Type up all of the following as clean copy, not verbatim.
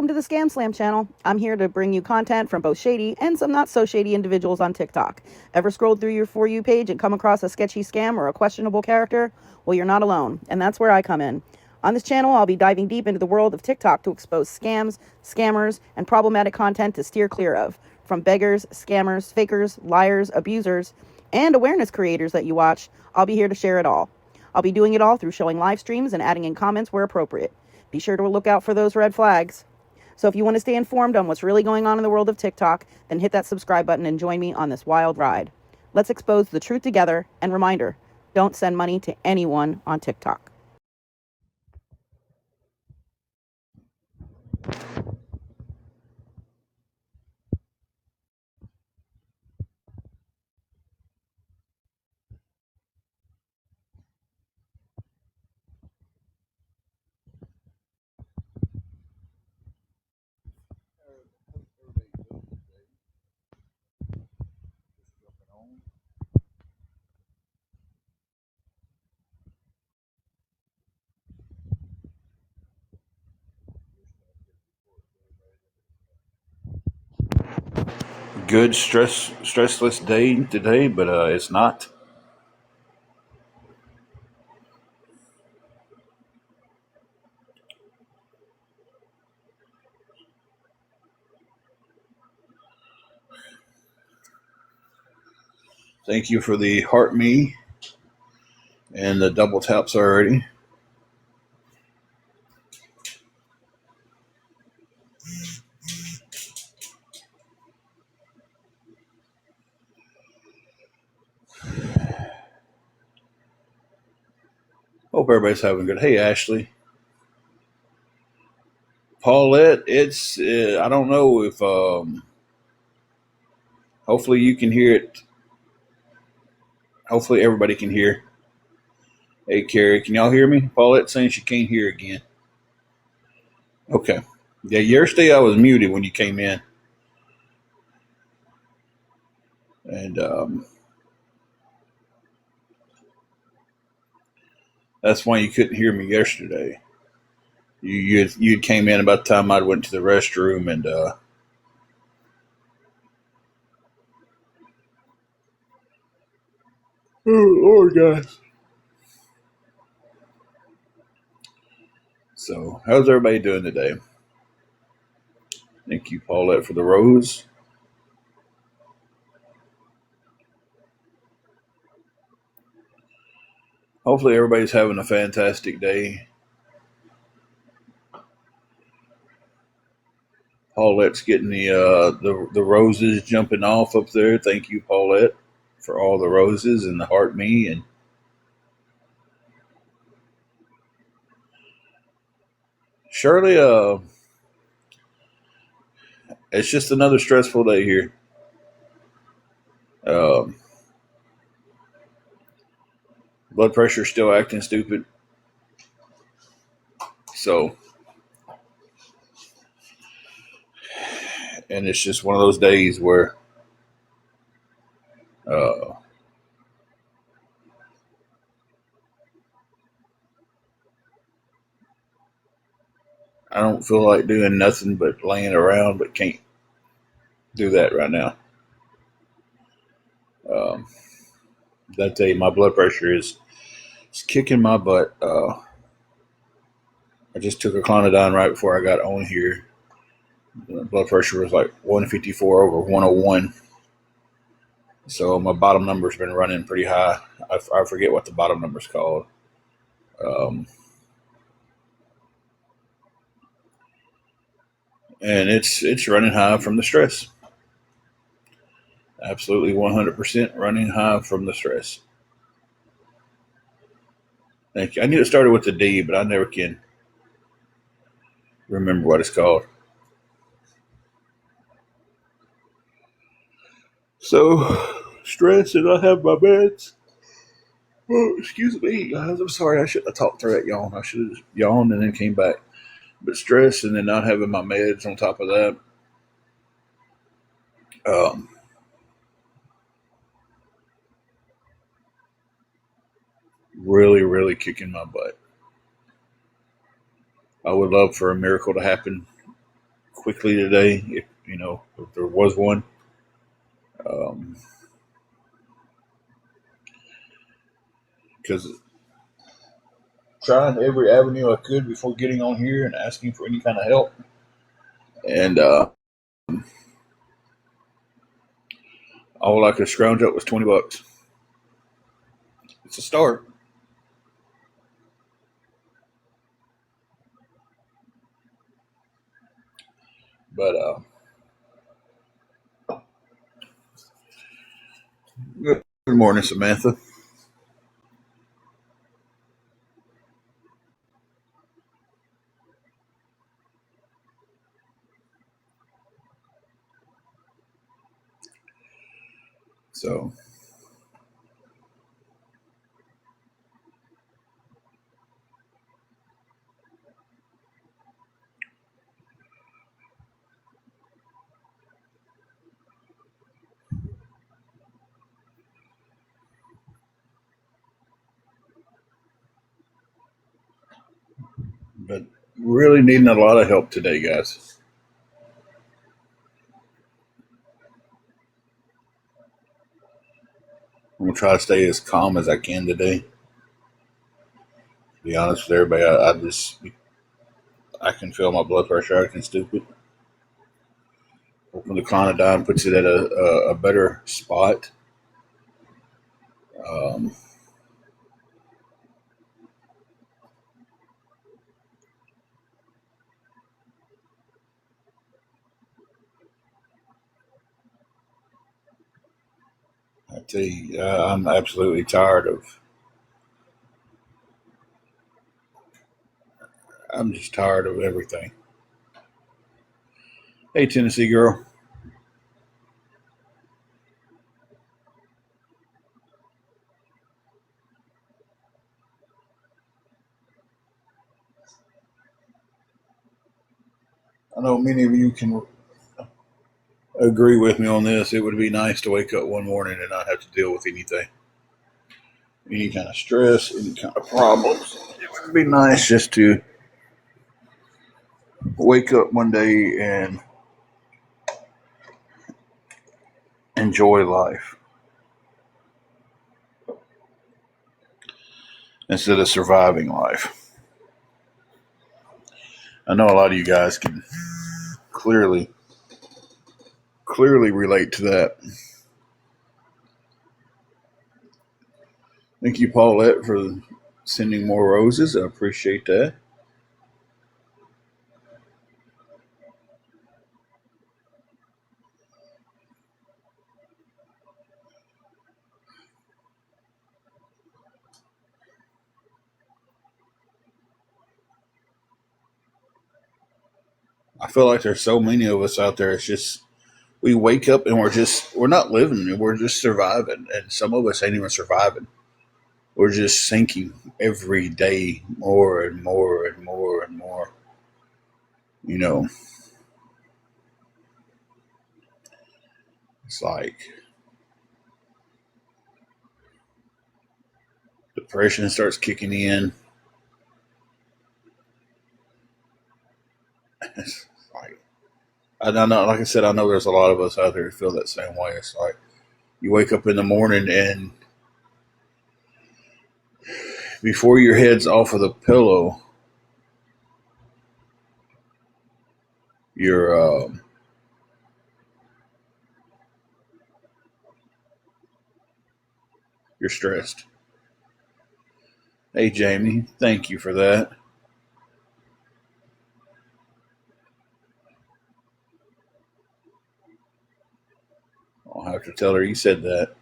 to the ScamSlam channel. I'm here to bring you content from both shady and some not so shady individuals on TikTok. Ever scrolled through your For You page and come across a sketchy scam or a questionable character? Well, you're not alone, and that's where I come in. On this channel, I'll be diving deep into the world of TikTok to expose scams, scammers, and problematic content to steer clear of. From beggars, scammers, fakers, liars, abusers, and awareness creators that you watch, I'll be here to share it all. I'll be doing it all through showing live streams and adding in comments where appropriate. Be sure to look out for those red flags. So if you want to stay informed on what's really going on in the world of TikTok, then hit that subscribe button and join me on this wild ride. Let's expose the truth together, and reminder, don't send money to anyone on TikTok. Good stressless day today, but it's not. Thank you for the heart me and the double taps already. Hope everybody's having good. Hey, Ashley, Paulette. It's I don't know if hopefully you can hear it. Hopefully everybody can hear. Hey, Carrie, can y'all hear me? Paulette saying she can't hear again. Okay. Yeah, yesterday I was muted when you came in, and that's why you couldn't hear me yesterday. You came in about the time I went to the restroom, and oh Lord, guys. So how's everybody doing today? Thank you, Paulette, for the rose. Hopefully everybody's having a fantastic day. Paulette's getting the roses jumping off up there. Thank you, Paulette, for all the roses and the heart me, and Shirley. It's just another stressful day here. Um, Blood pressure still acting stupid. So, and it's just one of those days where uh, I don't feel like doing nothing but laying around, but can't do that right now. Um, that day, my blood pressure is kicking my butt. I just took a clonidine right before I got on here. The blood pressure was like 154 over 101. So my bottom number's been running pretty high. I forget what the bottom number's called. Um, and it's running high from the stress. Absolutely 100% running high from the stress. Thank you. I knew it started with the D, but I never can remember what it's called. So, stress, and I have my meds. Oh, excuse me, guys. I'm sorry. I shouldn't have talked through that yawn. I should have yawned and then came back. But stress and then not having my meds on top of that. Um, really, really kicking my butt. I would love for a miracle to happen quickly today, if there was one. Because trying every avenue I could before getting on here and asking for any kind of help. And all I could scrounge up was $20. It's a start. But good morning, Samantha. So, but really needing a lot of help today, guys. I'm gonna try to stay as calm as I can today. To be honest with everybody, I can feel my blood pressure acting stupid. Hoping the clonidine puts it at a better spot. Um, I tell you, I'm absolutely tired of. I'm just tired of everything. Hey, Tennessee girl. I know many of you can agree with me on this. It would be nice to wake up one morning and not have to deal with anything, any kind of stress, any kind of problems. It would be nice just to wake up one day and enjoy life instead of surviving life. I know a lot of you guys can clearly relate to that. Thank you, Paulette, for sending more roses. I appreciate that. I feel like there's so many of us out there. It's just we wake up and we're not living. We're just surviving, and some of us ain't even surviving. We're just sinking every day more and more and more and more. You know, it's like depression starts kicking in. It's like I don't know. Like I said, I know there's a lot of us out there who feel that same way. It's like you wake up in the morning and before your head's off of the pillow, you're you're stressed. Hey, Jamie, thank you for that. I'll have to tell her you said that.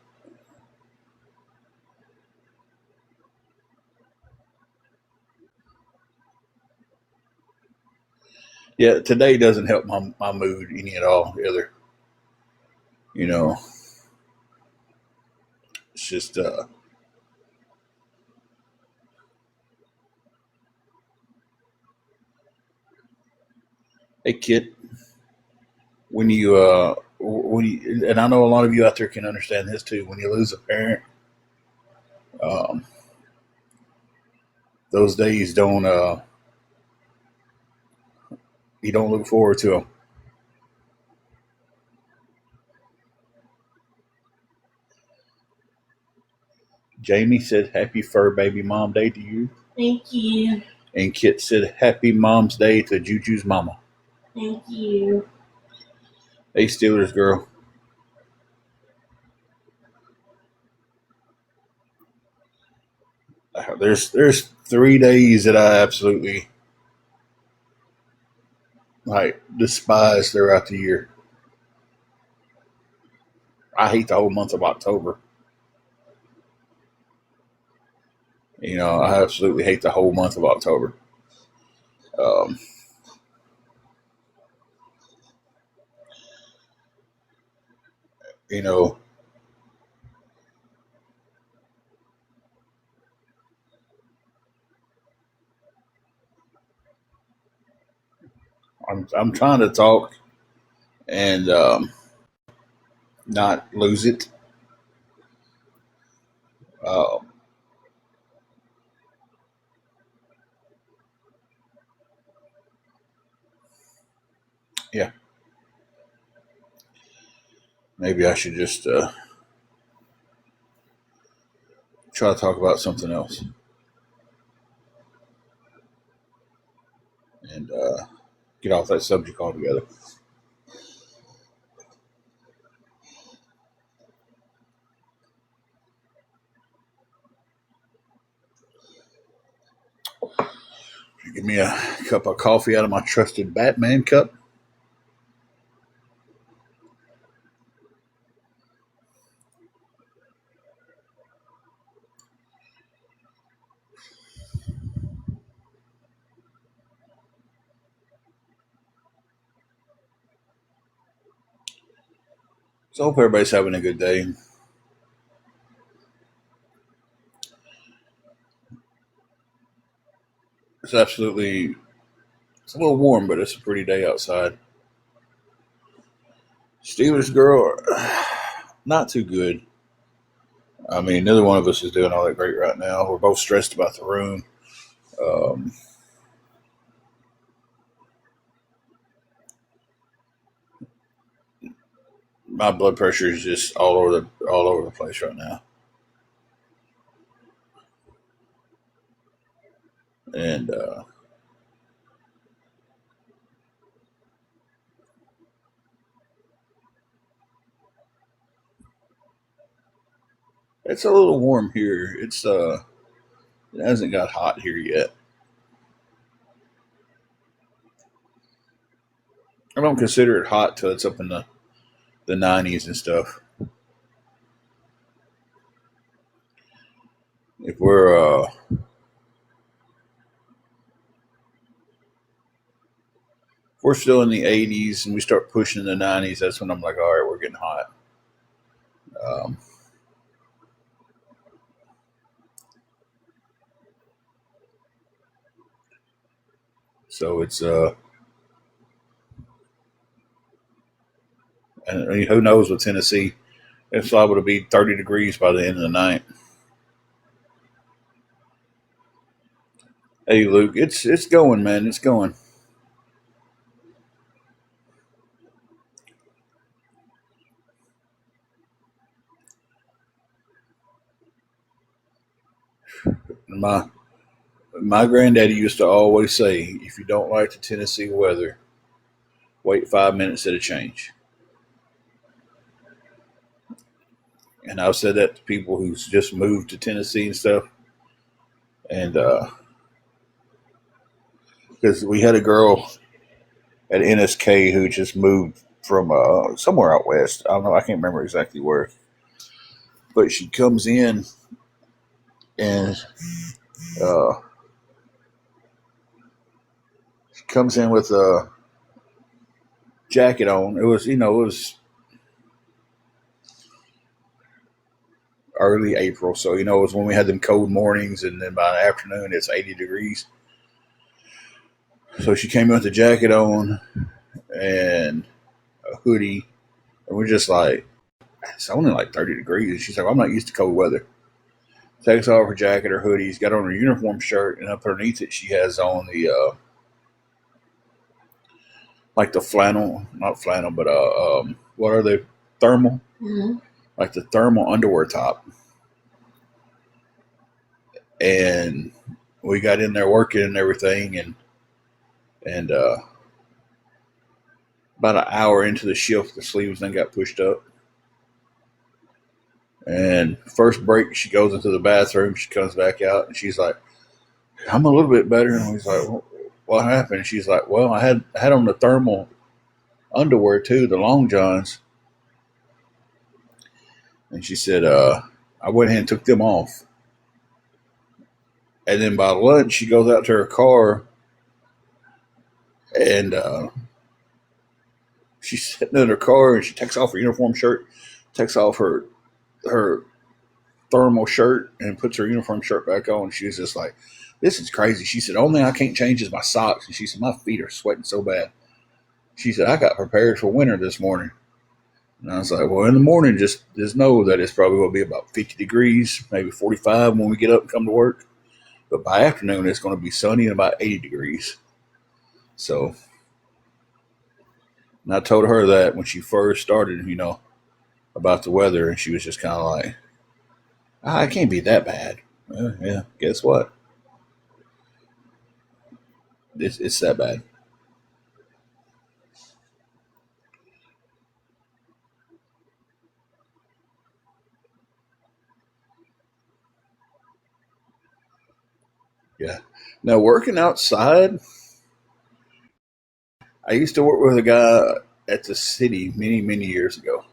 Yeah, today doesn't help my mood any at all either. You know, it's just hey kid, and I know a lot of you out there can understand this too. When you lose a parent, um, those days don't you don't look forward to them. Jamie said happy fur baby mom day to you. Thank you. And Kit said happy mom's day to Juju's mama. Thank you. Hey, Steelers girl. There's 3 days that I absolutely despise throughout the year. I hate the whole month of October. I absolutely hate the whole month of October. Um, you know, I'm trying to talk and not lose it. Uh, yeah, maybe I should just try to talk about something else and get off that subject altogether. Give me a cup of coffee out of my trusted Batman cup. So I hope everybody's having a good day. It's it's a little warm, but it's a pretty day outside. Steelers girl, not too good. I mean, neither one of us is doing all that great right now. We're both stressed about the room. Um, my blood pressure is just all over the place right now, and it's a little warm here. It hasn't got hot here yet. I don't consider it hot till it's up in the 90s and stuff. If we're still in the 80s and we start pushing the 90s, that's when I'm like, all right, we're getting hot. Um, so it's and who knows with Tennessee, it's liable to be 30 degrees by the end of the night. Hey, Luke, it's going, man. It's going. My my granddaddy used to always say, if you don't like the Tennessee weather, wait 5 minutes at a change. And I've said that to people who's just moved to Tennessee and stuff. And because we had a girl at NSK who just moved from somewhere out west. I don't know. I can't remember exactly where. But she comes in and uh, she comes in with a jacket on. It was early April, so it was when we had them cold mornings, and then by the afternoon it's 80 degrees. So she came in with a jacket on and a hoodie, and we're just like, it's only like 30 degrees. She's like, I'm not used to cold weather. Takes off her jacket, her hoodies, got on her uniform shirt, and up underneath it she has on the like the flannel, not flannel, but what are they? Thermal, Mm-hmm. like the thermal underwear top. and we got in there working and everything, and about an hour into the shift, the sleeves then got pushed up. And first break, she goes into the bathroom. She comes back out, and she's like, "I'm a little bit better." And he's like, "What happened?" And she's like, "Well, I had on the thermal underwear too, the long johns." And she said, "I went ahead and took them off." And then by lunch, she goes out to her car, and she's sitting in her car, and she takes off her uniform shirt, takes off her thermal shirt, and puts her uniform shirt back on. She was just like, "This is crazy." She said, "Only I can't change is my socks." And she said, "My feet are sweating so bad." She said, "I got prepared for winter this morning." And I was like, "Well, in the morning, just know that it's probably going to be about 50 degrees, maybe 45 when we get up and come to work. But by afternoon, it's going to be sunny and about 80 degrees." So, and I told her that when she first started, about the weather, and she was just kind of like, "It can't be that bad." Yeah, guess what? It's that bad. Yeah. Now, working outside, I used to work with a guy at the city many, many years ago.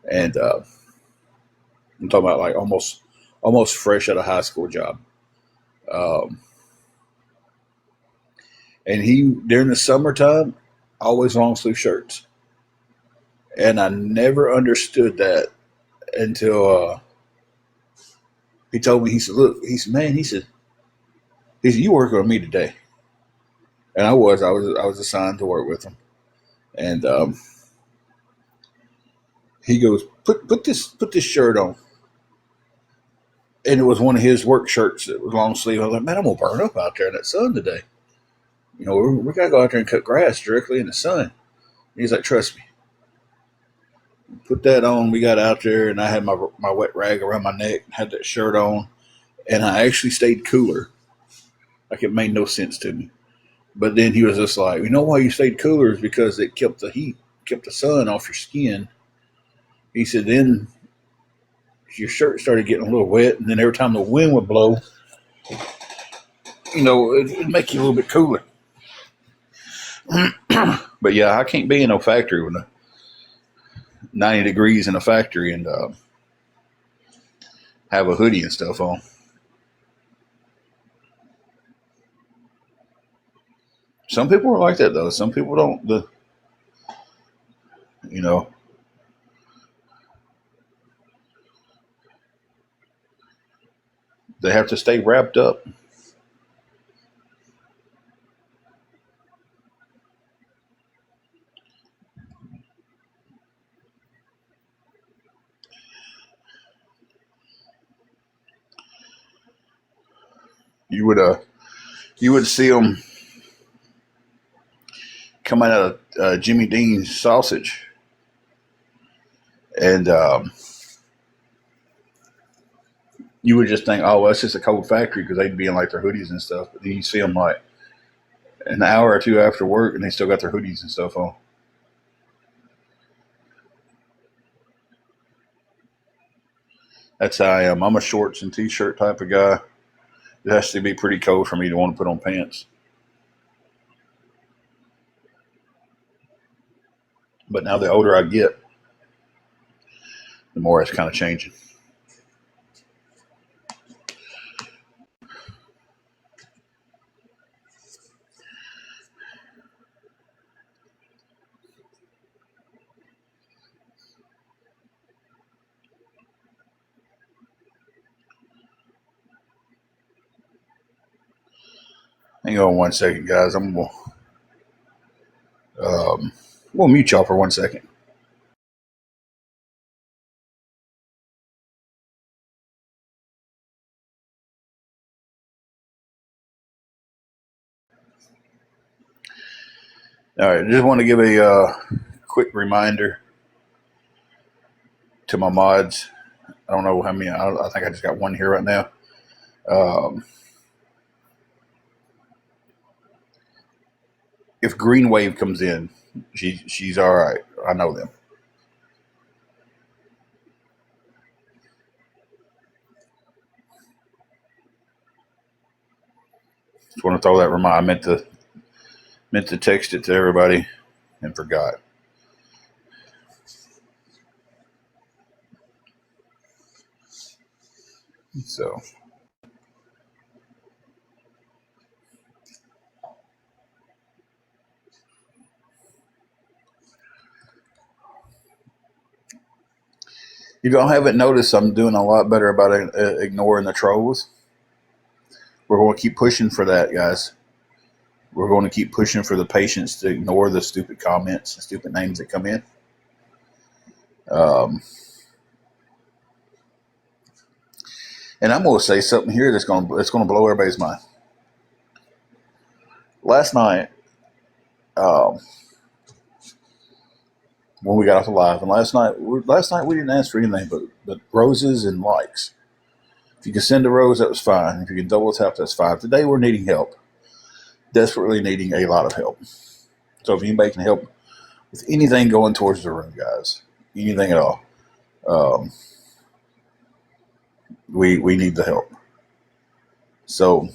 And I'm talking about like almost fresh out of high school job. Um, and he, during the summertime, always long sleeve shirts. And I never understood that until he told me, he said, "Look," he said, "Man," he said, "You working with me today." And I was assigned to work with him. And he goes, put this shirt on. And it was one of his work shirts that was long sleeve. I was like, "Man, I'm gonna burn up out there in that sun today. We gotta go out there and cut grass directly in the sun." And he's like, "Trust me." Put that on. We got out there, and I had my wet rag around my neck, had that shirt on, and I actually stayed cooler. Like, it made no sense to me. But then he was just like, "You know why you stayed cooler is because it kept the heat, kept the sun off your skin." He said, "Then your shirt started getting a little wet, and then every time the wind would blow, it'd make you a little bit cooler." But yeah, I can't be in no factory with 90 degrees in a factory and have a hoodie and stuff on. Some people are like that though. Some people don't. You know, they have to stay wrapped up. You would see them coming out of Jimmy Dean's sausage, and you would just think, "Oh, well, it's just a cold factory," because they'd be in like their hoodies and stuff. But then you see them like an hour or two after work, and they still got their hoodies and stuff on. That's how I am. I'm a shorts and t-shirt type of guy. It has to be pretty cold for me to want to put on pants. But now the older I get, the more it's kind of changing. Hang on one second, guys. We'll mute y'all for 1 second. All right, I just want to give a quick reminder to my mods. I don't know how many. I think I just got one here right now. If Green Wave comes in, she's all right. I know them. Just want to throw that reminder. I meant to text it to everybody and forgot. So if y'all haven't noticed, I'm doing a lot better about ignoring the trolls. We're going to keep pushing for that, guys. We're going to keep pushing for the patience to ignore the stupid comments and stupid names that come in. And I'm going to say something here that's going to blow everybody's mind. Last night, when we got off the live, and last night we didn't ask for anything but roses and likes. If you can send a rose, that was fine. If you can double tap, that's fine. Today we're needing help, desperately needing a lot of help. So if anybody can help with anything going towards the room, guys, anything at all, we need the help. So,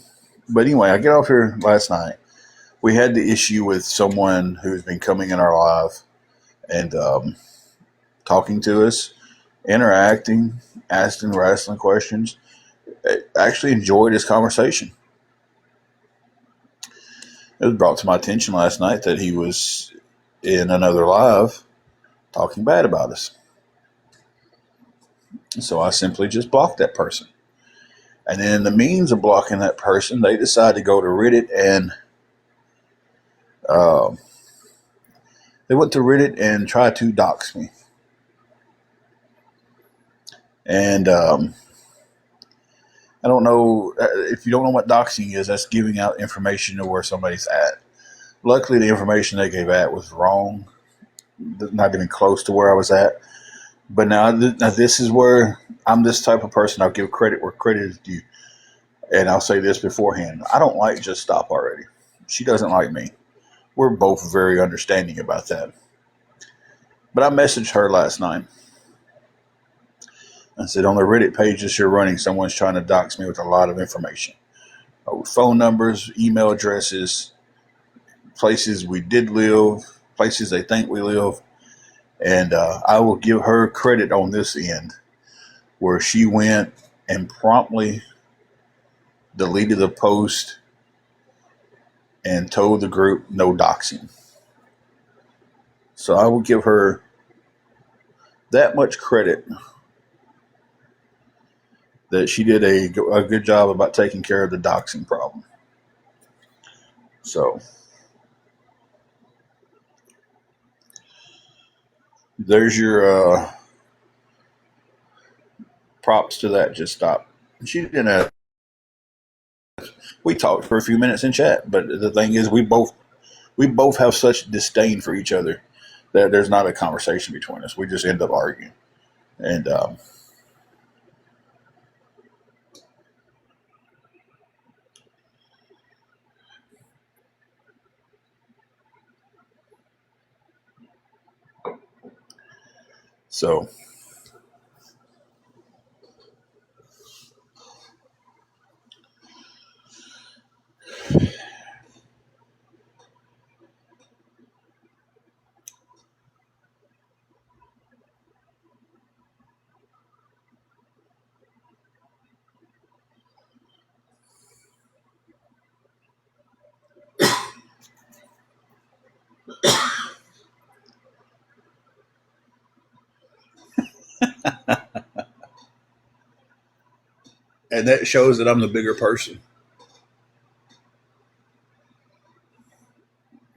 but anyway, I get off here last night. We had the issue with someone who's been coming in our live and talking to us, interacting, asking wrestling questions. I actually enjoyed his conversation. It was brought to my attention last night that he was in another live talking bad about us. So I simply just blocked that person. And then in the means of blocking that person, they decided to go to Reddit and they went to Reddit and tried to dox me. And I don't know if you don't know what doxing is. That's giving out information to where somebody's at. Luckily, the information they gave out was wrong, not even close to where I was at. But now this is where I'm this type of person. I'll give credit where credit is due. And I'll say this beforehand. I don't like Just Stop already. She doesn't like me. We're both very understanding about that. But I messaged her last night. I said, on the Reddit pages you're running, someone's trying to dox me with a lot of information. Phone numbers, email addresses, places we did live, places they think we live. And I will give her credit on this end where she went and promptly deleted the post and told the group no doxing. So I will give her that much credit that she did a good job about taking care of the doxing problem. So there's your props to that. Just stop. She didn't have. We talked for a few minutes in chat, but the thing is, we both have such disdain for each other that there's not a conversation between us. We just end up arguing, and so. And that shows that I'm the bigger person.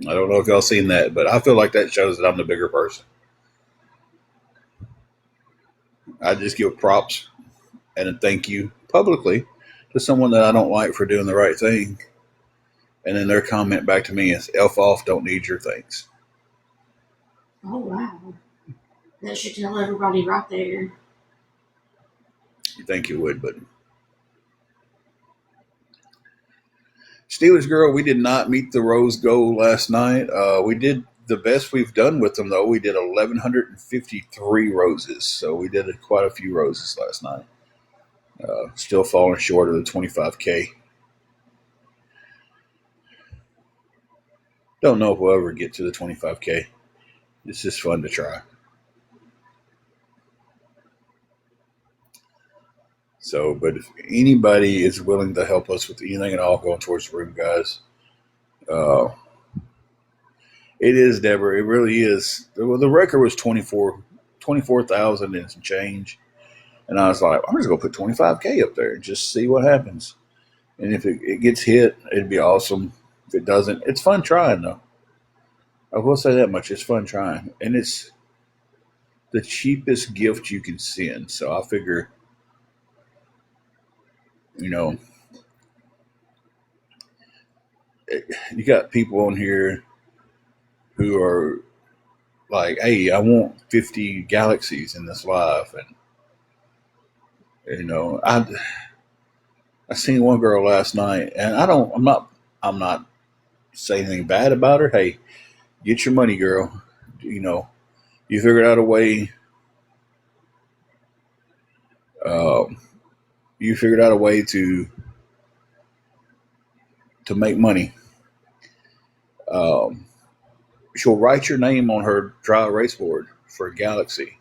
I don't know if y'all seen that, but I feel like that shows that I'm the bigger person. I just give props and a thank you publicly to someone that I don't like for doing the right thing. And then their comment back to me is, F off, don't need your thanks. Oh, wow. That should tell everybody right there. You think you would, but Steelers girl, we did not meet the rose goal last night. We did the best we've done with them though. We did 1,153 roses, so we did quite a few roses last night. Still falling short of the 25K. Don't know if we'll ever get to the 25K. It's just fun to try. So, but if anybody is willing to help us with anything at all going towards the room, guys, uh, it is Deborah. It really is. The record was 24,000 and some change. And I was like, I'm just going to put 25K up there and just see what happens. And if it gets hit, it'd be awesome. If it doesn't, it's fun trying, though. I will say that much. It's fun trying. And it's the cheapest gift you can send. So I figure, you know, you got people on here who are like, hey, I want 50 galaxies in this life. And, I seen one girl last night, and I'm not saying anything bad about her. Hey, get your money, girl. You know, you figured out a way. Um, you figured out a way to make money. Um, she'll write your name on her dry erase board for a galaxy.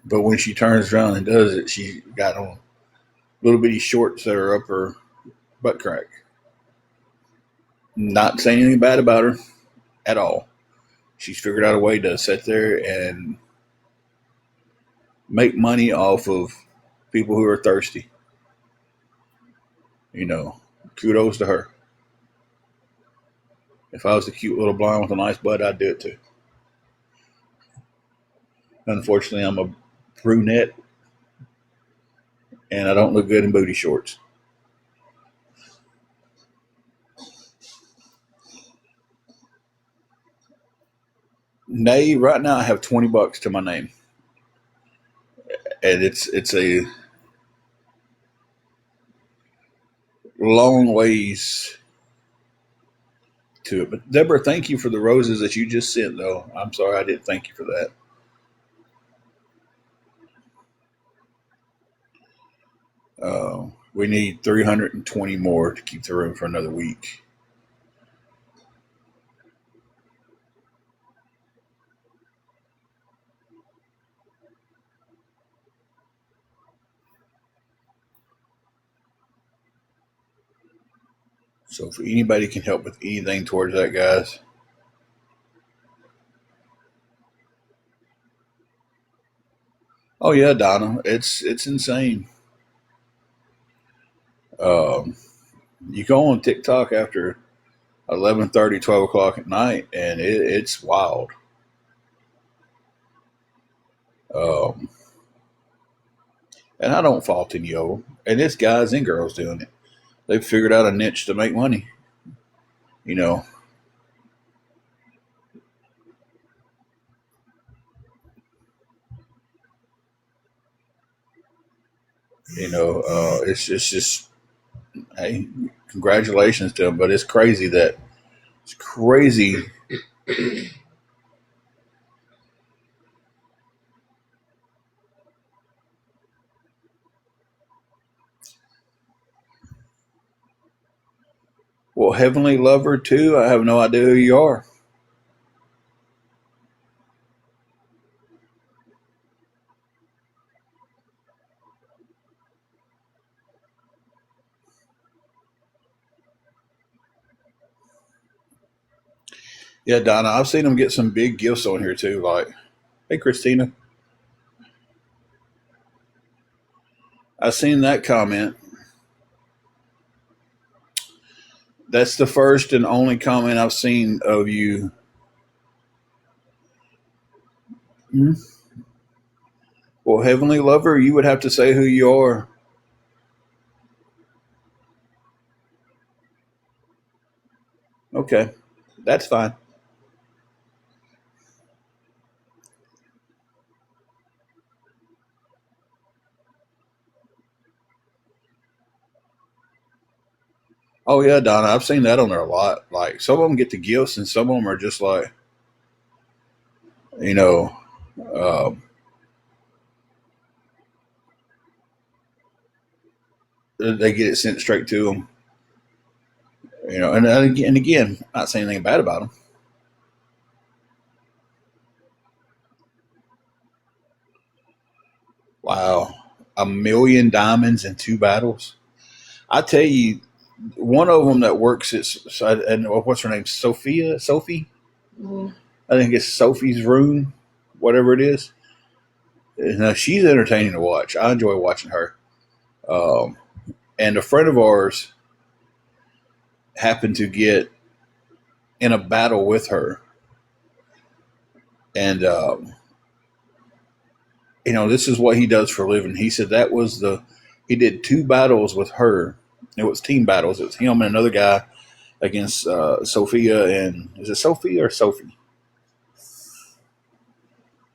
But when she turns around and does it, she got on little bitty shorts that are up her butt crack. Not saying anything bad about her at all. She's figured out a way to sit there and make money off of people who are thirsty. You know, kudos to her. If I was a cute little blonde with a nice butt, I'd do it too. Unfortunately, I'm a brunette and I don't look good in booty shorts. Nay, right now I have $20 to my name, and it's a long ways to it. But Deborah, thank you for the roses that you just sent. Though I'm sorry I didn't thank you for that. We need 320 more to keep the room for another week. So if anybody can help with anything towards that, guys. Oh yeah, Donna, it's insane. Um, you go on TikTok after 11:30, 12 o'clock at night, and it's wild. Um, and I don't fault any of them. And it's guys and girls doing it. They've figured out a niche to make money. You know, it's just hey, congratulations to them. But it's crazy. Well, Heavenly Lover too. I have no idea who you are. Yeah, Donna, I've seen them get some big gifts on here too. Like, hey, Christina, I seen that comment. That's the first and only comment I've seen of you. Hmm? Well, Heavenly Lover, you would have to say who you are. Okay, that's fine. Oh yeah, Donna, I've seen that on there a lot. Like some of them get the gifts, and some of them are just like, you know, um, they get it sent straight to them. And again, not saying anything bad about them. Wow, 1,000,000 diamonds in 2 battles. I tell you, one of them that works at and what's her name? Sophie. Mm-hmm. I think it's Sophie's room, whatever it is. Now she's entertaining to watch. I enjoy watching her. Um, and a friend of ours happened to get in a battle with her, and this is what he does for a living. He said that was he did 2 battles with her. It was team battles. It was him and another guy against Sophia, and is it Sophia or Sophie?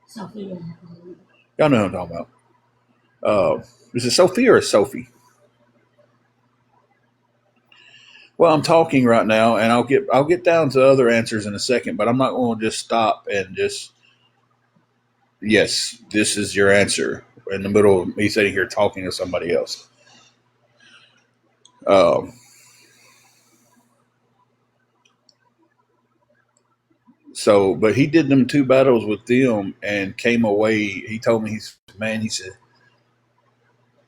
Sophia. Y'all know who I'm talking about. Is it Sophia or Sophie? Well, I'm talking right now, and I'll get down to other answers in a second, but I'm not going to just stop and just yes, this is your answer in the middle of me sitting here talking to somebody else. Um, but he did them 2 battles with them and came away. He told me he said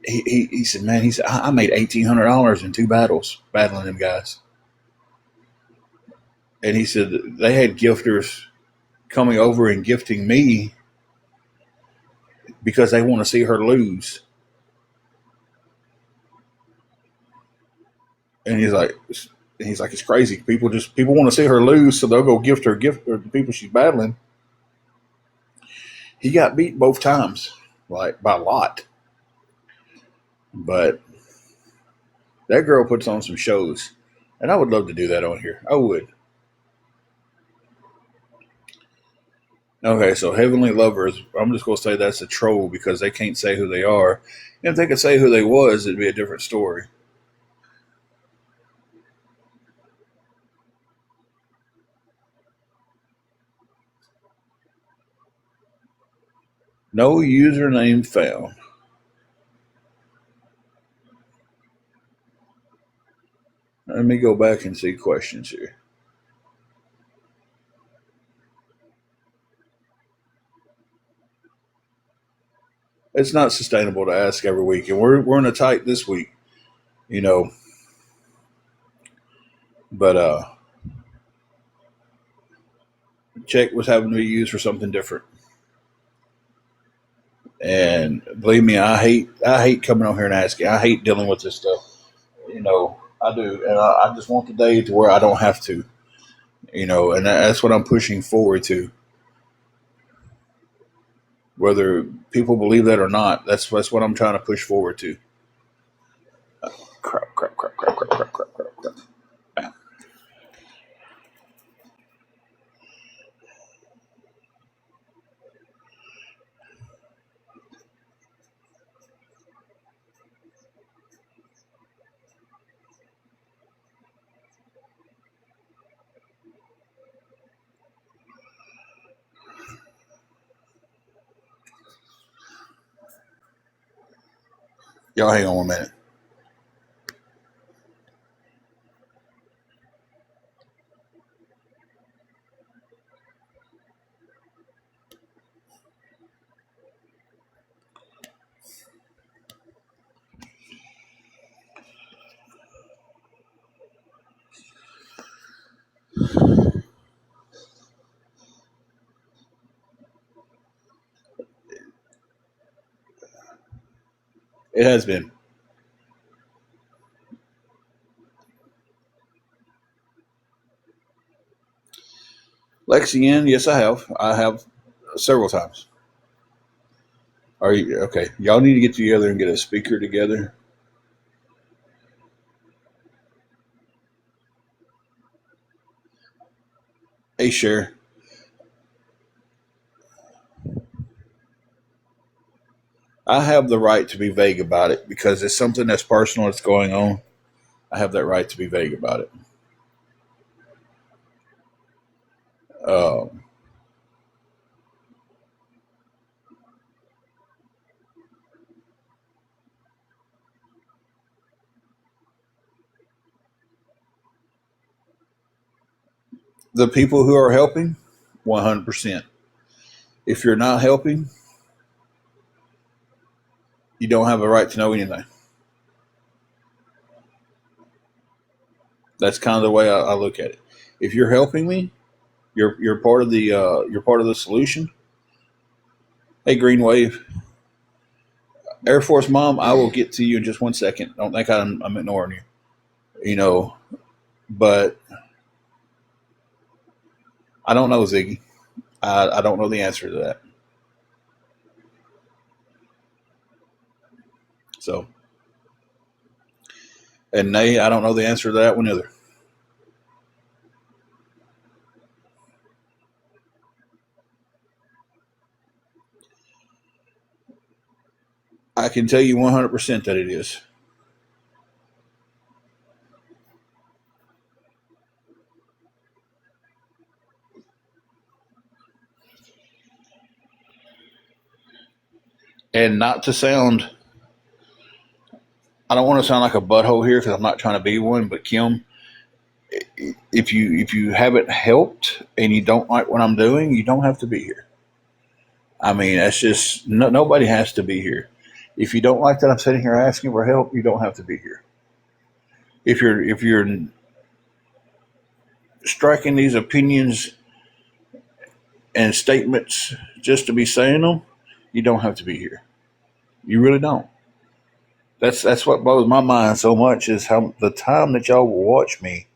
he said man he said I made $1,800 in 2 battles battling them guys, and he said they had gifters coming over and gifting me because they want to see her lose. And he's like it's crazy. People want to see her lose, so they'll go gift her the people she's battling. He got beat both times, like by a lot. But that girl puts on some shows, and I would love to do that on here. I would. Okay, so Heavenly Lovers, I'm just going to say that's a troll because they can't say who they are. And if they could say who they was, it'd be a different story. No username found. Let me go back and see questions here. It's not sustainable to ask every week, and we're in a tight this week, you know. But check was having to be used for something different. And believe me, I hate coming on here and asking. I hate dealing with this stuff. I do, and I just want the day to where I don't have to. And that's what I'm pushing forward to. Whether people believe that or not, that's what I'm trying to push forward to. Crap, crap, crap, crap, crap, crap, crap, crap, crap. Bam. Y'all hang on 1 minute. It has been. Lexi, yes, I have. I have several times. Are you okay? Y'all need to get together and get a speaker together. Hey, Cher, I have the right to be vague about it because it's something that's personal that's going on. I have that right to be vague about it. Um, the people who are helping, 100%. If you're not helping, you don't have a right to know anything. That's kind of the way I look at it. If you're helping me, you're part of the solution. Hey, Green Wave, Air Force Mom, I will get to you in just 1 second. Don't think I'm ignoring you. You know, but I don't know, Ziggy. I don't know the answer to that. So, and Nay, I don't know the answer to that one either. I can tell you 100% that it is. And not to sound, I don't want to sound like a butthole here because I'm not trying to be one. But Kim, if you haven't helped and you don't like what I'm doing, you don't have to be here. I mean, that's just nobody has to be here. If you don't like that I'm sitting here asking for help, you don't have to be here. If you're striking these opinions and statements just to be saying them, you don't have to be here. You really don't. That's what blows my mind so much is how the time that y'all will watch me.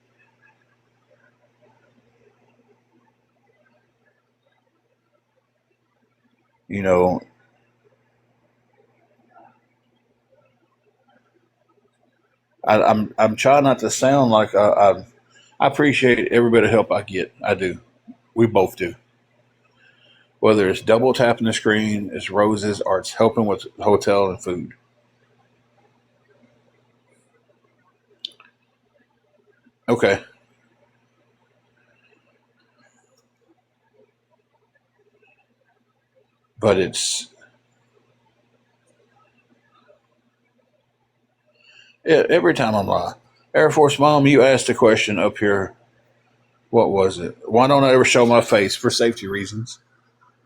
You know, I'm trying not to sound like I appreciate every bit of help I get. I do. We both do. Whether it's double tapping the screen, it's roses, or it's helping with hotel and food. Okay, but it's every time I'm live. Air Force Mom, you asked a question up here. What was it? Why don't I ever show my face for safety reasons?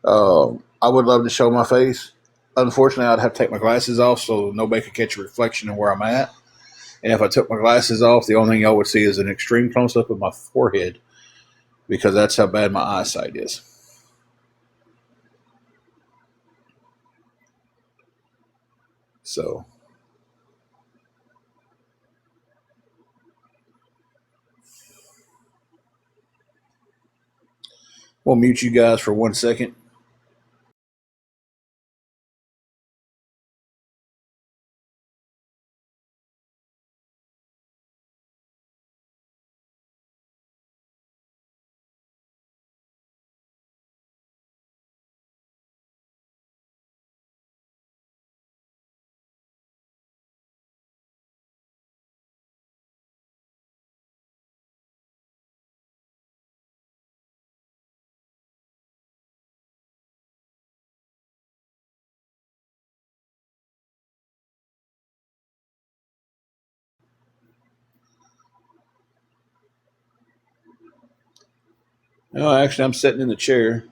I would love to show my face. Unfortunately, I'd have to take my glasses off so nobody could catch a reflection of where I'm at. And if I took my glasses off, the only thing y'all would see is an extreme close up of my forehead because that's how bad my eyesight is. So we'll mute you guys for 1 second. No, actually, I'm sitting in the chair.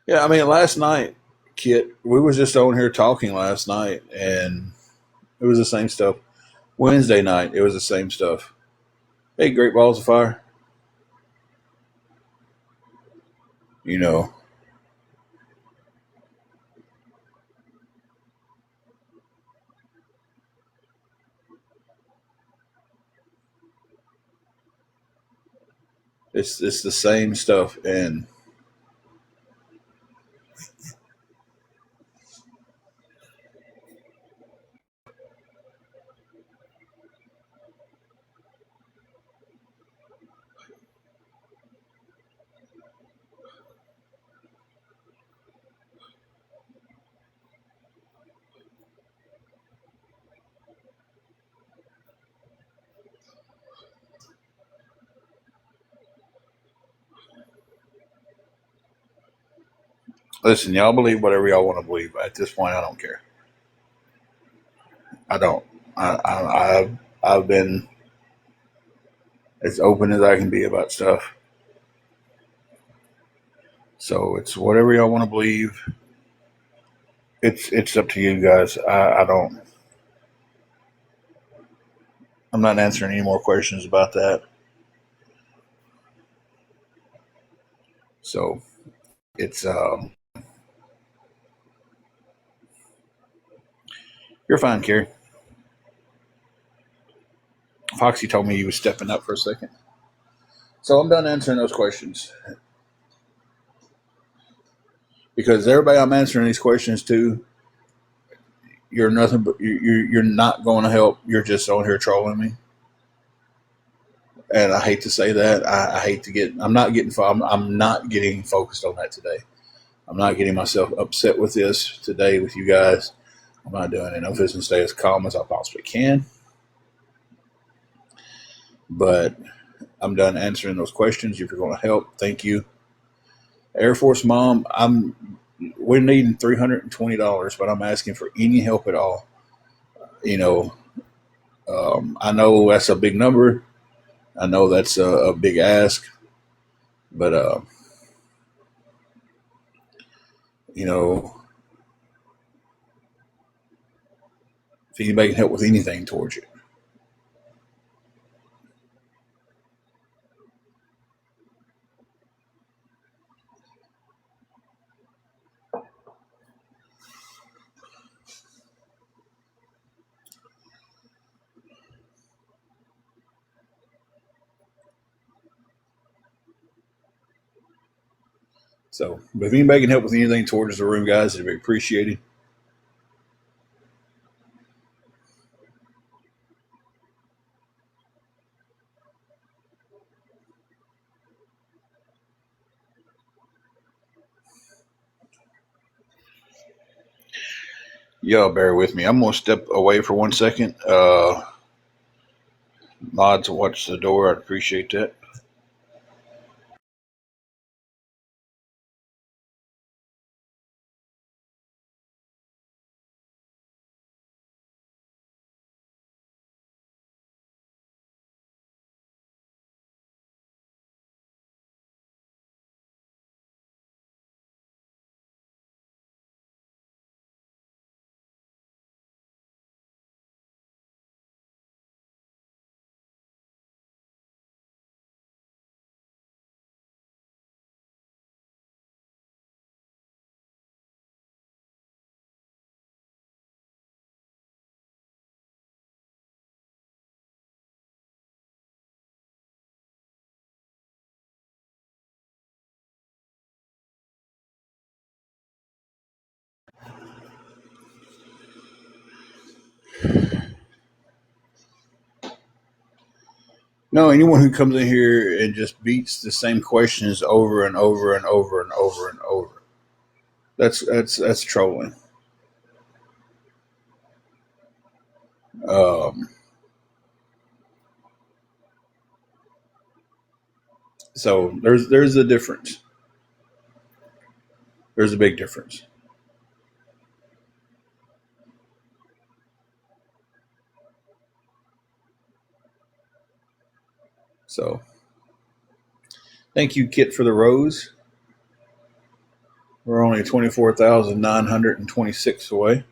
Yeah, I mean, last night, Kit, we was just on here talking last night, and it was the same stuff. Wednesday night, it was the same stuff. Hey, Great Balls of Fire. You know, it's the same stuff, and Listen, y'all believe whatever y'all want to believe. At this point, I don't care. I don't. I've been as open as I can be about stuff. So it's whatever y'all want to believe. It's up to you guys. I don't. I'm not answering any more questions about that. So it's you're fine, Carrie. Foxy told me he was stepping up for a second. So I'm done answering those questions because everybody I'm answering these questions to, you're nothing but you're not going to help. You're just on here trolling me, and I hate to say that. I hate to get. I'm not getting focused on that today. I'm not getting myself upset with this today with you guys. I'm not doing it. I'm just going to stay as calm as I possibly can. But I'm done answering those questions. If you're going to help, thank you. Air Force Mom, we're needing $320, but I'm asking for any help at all. You know, I know that's a big number. I know that's a big ask, but you know, if anybody can help with anything towards you. So, but if anybody can help with anything towards the room, guys, it'd be appreciated. Y'all bear with me. I'm gonna step away for 1 second. Mods watch the door. I'd appreciate that. No, anyone who comes in here and just beats the same questions over and over and over and over and over, that's trolling. Um, so there's a difference. There's a big difference. So thank you, Kit, for the rose. We're only 24,926 away.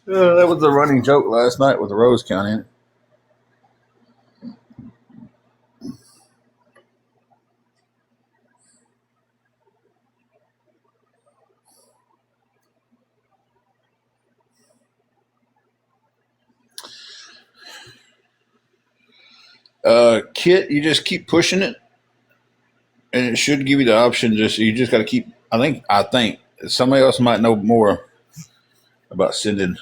That was a running joke last night with the rose count in it. Kit, you just keep pushing it, and it should give you the option. You just got to keep. I think somebody else might know more about sending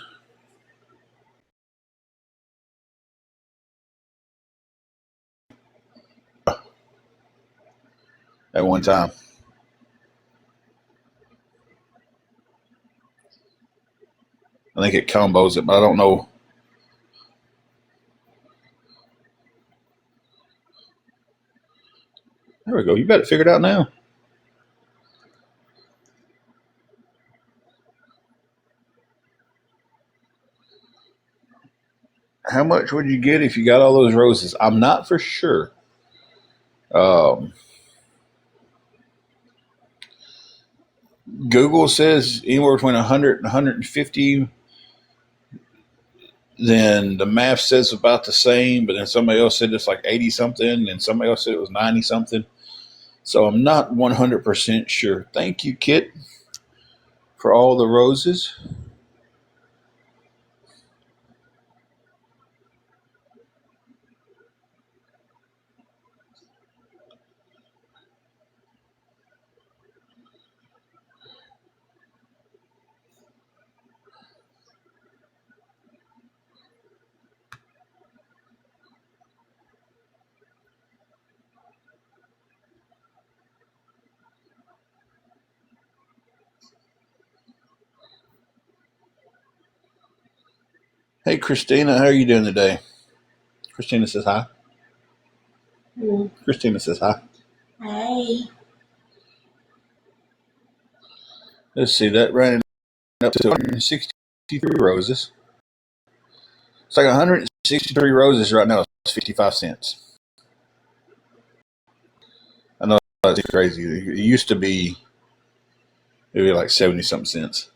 at one time. I think it combos it, but I don't know. I go? You got it figured out now. How much would you get if you got all those roses? I'm not for sure. Um, Google says anywhere between 100 and 150. Then the math says about the same, but then somebody else said it's like 80 something, and somebody else said it was 90 something. So I'm not 100% sure. Thank you, Kit, for all the roses. Hey, Christina, how are you doing today? Christina says hi. Mm. Christina says hi. Hey. Let's see, that ran up to 163 roses. It's like 163 roses right now. It's 55 cents. I know that's crazy. It used to be maybe like 70 something cents.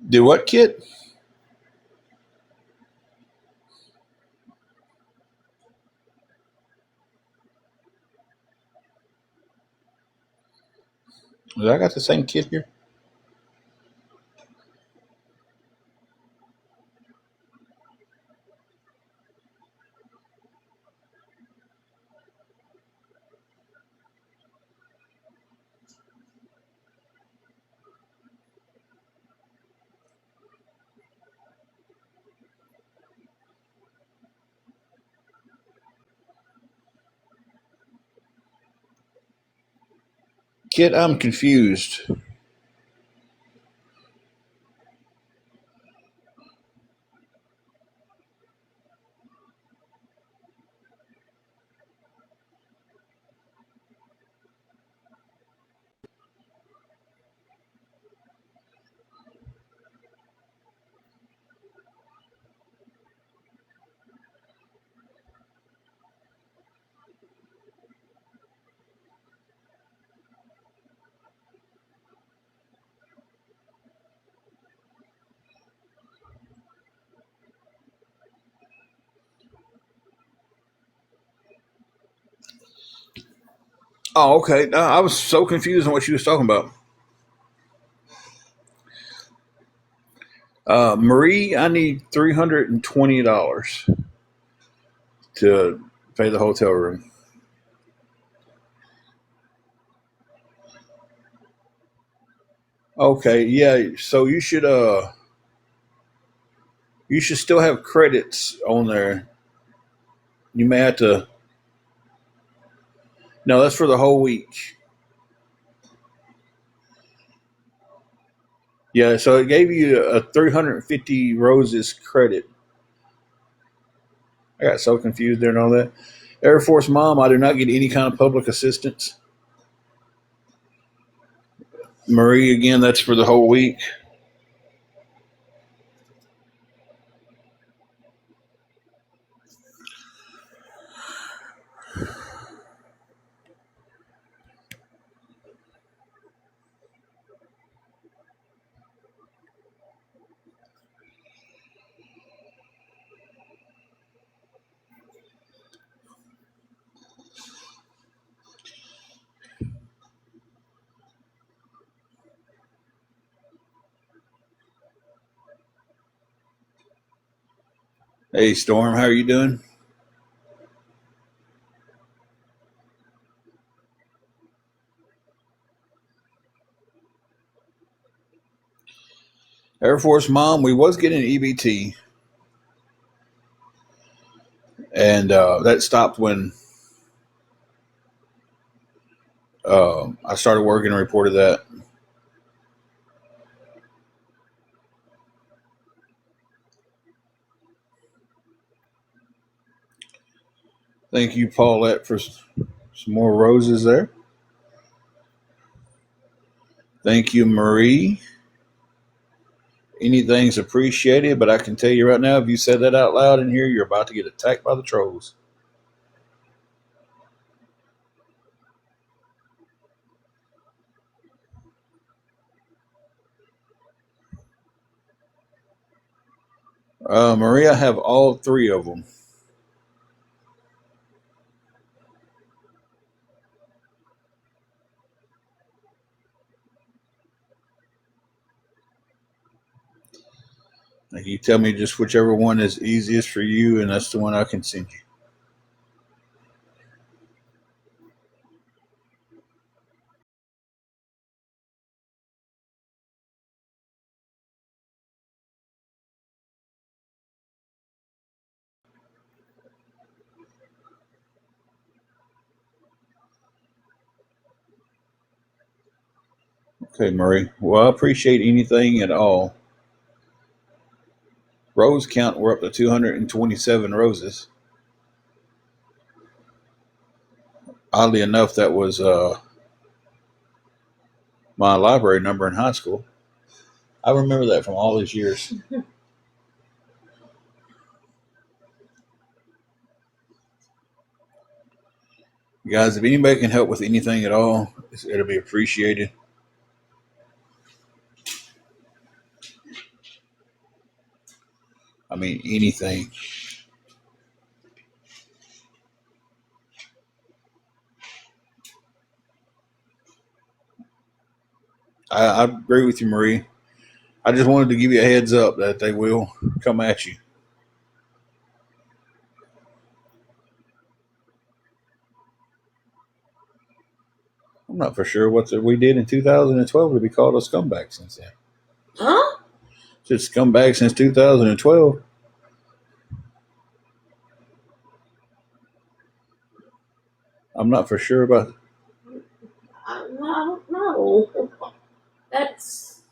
Do what, Kit? I got the same kit here. Kit, I'm confused. Oh, okay. I was so confused on what she was talking about. Marie, I need $320 to pay the hotel room. Okay, yeah. So you should still have credits on there. You may have to. No, that's for the whole week. Yeah, so it gave you a 350 roses credit. I got so confused there and all that. Air Force Mom, I do not get any kind of public assistance. Marie, again, that's for the whole week. Hey, Storm, how are you doing? Air Force Mom, we was getting EBT, and that stopped when I started working and reported that. Thank you, Paulette, for some more roses there. Thank you, Marie. Anything's appreciated, but I can tell you right now, if you said that out loud in here, you're about to get attacked by the trolls. Marie, I have all three of them. Like, you tell me just whichever one is easiest for you, and that's the one I can send you. Okay, Marie. Well, I appreciate anything at all. Rose count, we're up to 227 roses. Oddly enough, that was my library number in high school. I remember that from all these years. Guys, if anybody can help with anything at all, it'll be appreciated. I mean, anything. I agree with you, Marie. I just wanted to give you a heads up that they will come at you. I'm not for sure what we did in 2012 to be called a scumbag since then. Huh? Just scumbag since 2012. I'm not for sure about. I don't know. That's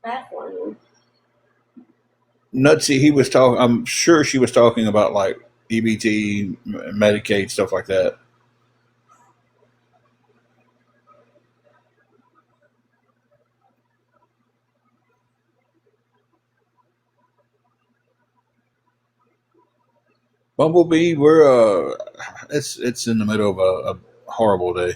baffling. Nutsy, he was talking. I'm sure she was talking about like EBT, Medicaid, stuff like that. Bumblebee, we're it's in the middle of a horrible day.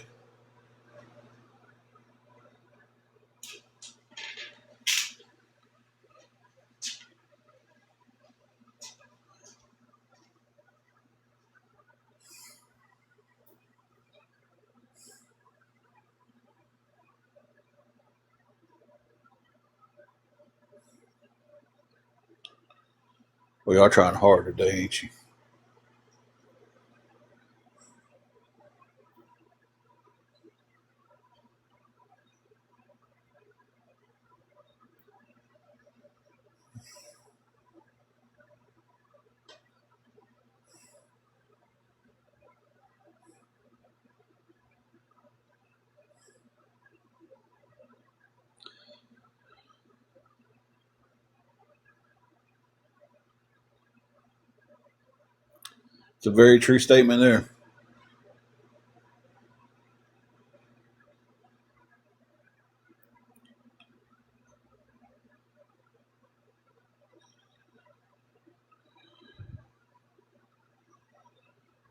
We are trying hard today, ain't you? It's a very true statement there.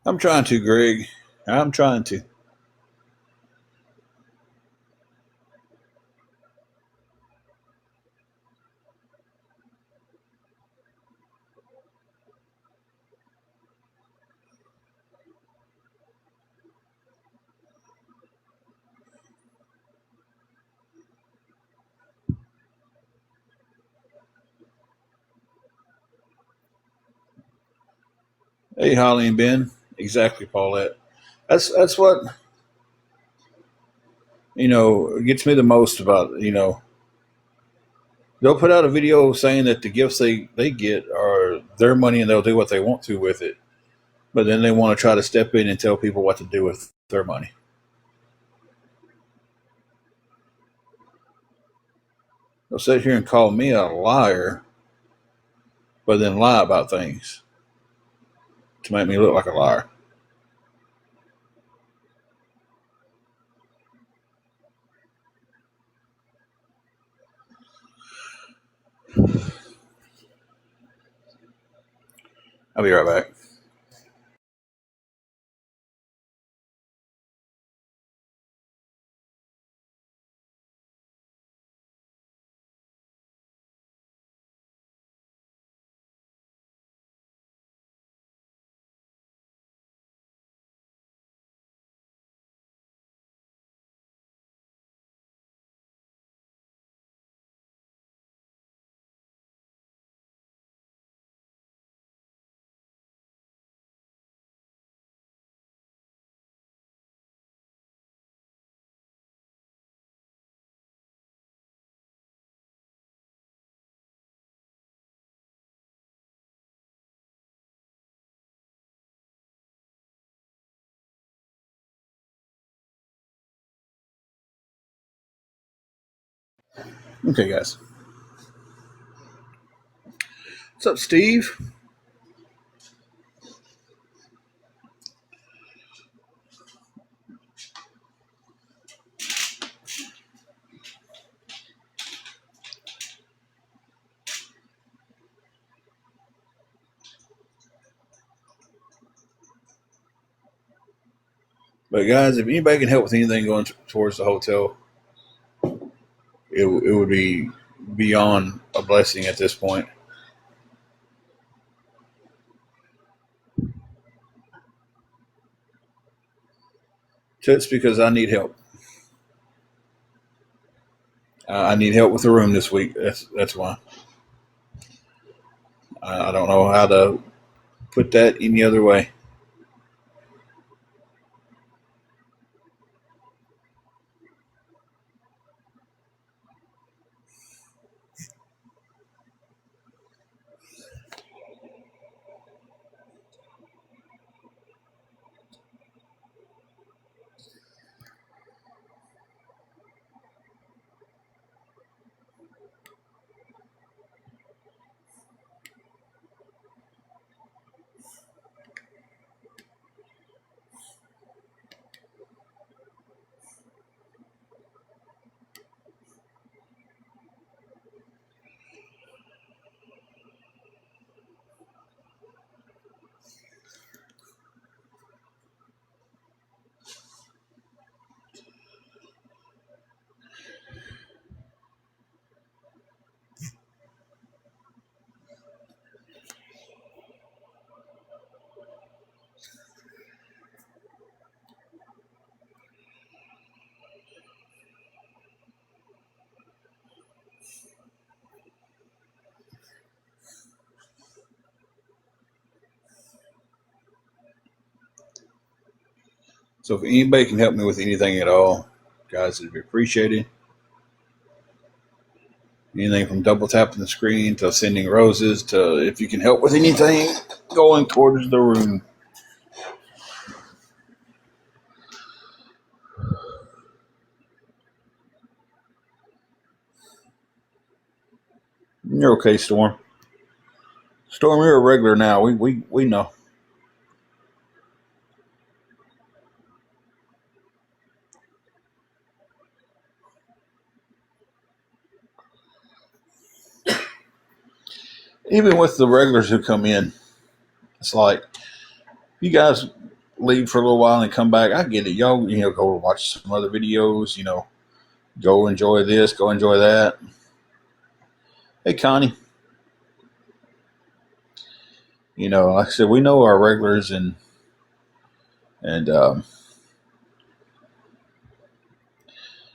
I'm trying to, Greg. I'm trying to. Hey, Holly and Ben. Exactly, Paulette. That's what gets me the most about they'll put out a video saying that the gifts they get are their money and they'll do what they want to with it, but then they want to try to step in and tell people what to do with their money. They'll sit here and call me a liar, but then lie about things to make me look like a liar. I'll be right back. Okay, guys. What's up, Steve? But guys, if anybody can help with anything going towards the hotel, it would be beyond a blessing at this point. Just because I need help. I need help with the room this week. That's why. I don't know how to put that any other way. So if anybody can help me with anything at all, guys, it'd be appreciated. Anything from double tapping the screen to sending roses to if you can help with anything going towards the room. You're okay, Storm. Storm, you're a regular now. We know. Even with the regulars who come in, it's like you guys leave for a little while and come back. I get it. Y'all, go watch some other videos. Go enjoy this. Go enjoy that. Hey, Connie. Like I said, we know our regulars and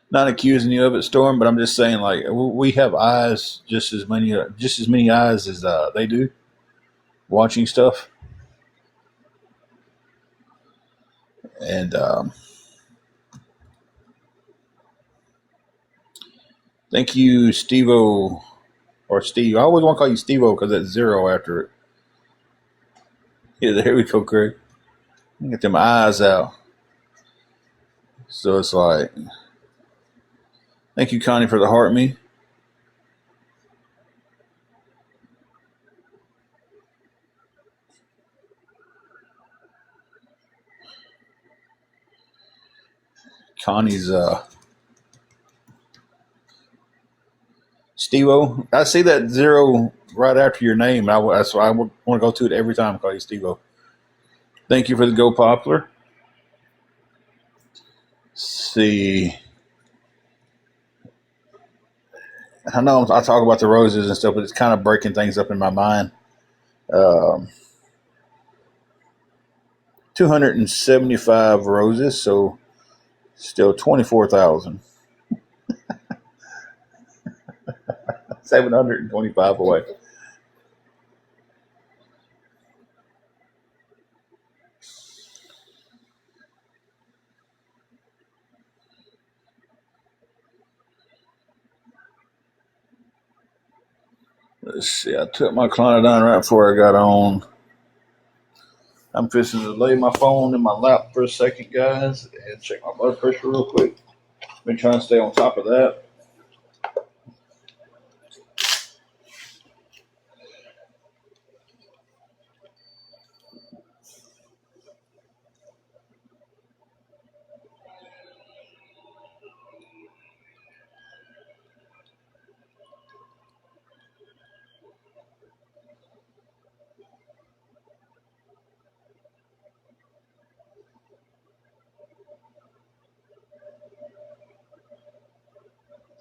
not accusing you of it, Storm, but I'm just saying like we have eyes just as many eyes as they do watching stuff. And thank you, Steve-O, or Steve. I always want to call you Steve-O because that's 0 after it. Yeah, there we go, Craig. Get them eyes out. So it's like, thank you, Connie, for the heart me. Connie's Steve-O. I see that 0 right after your name. That's why I want to go to it every time I call you Steve-O. Thank you for the Go Popular. Let's see. I know I talk about the roses and stuff, but it's kind of breaking things up in my mind. 275 roses, so still 24,000. 725 away. Let's see. I took my Clonidine right before I got on. I'm fixing to lay my phone in my lap for a second, guys, and check my blood pressure real quick. Been trying to stay on top of that.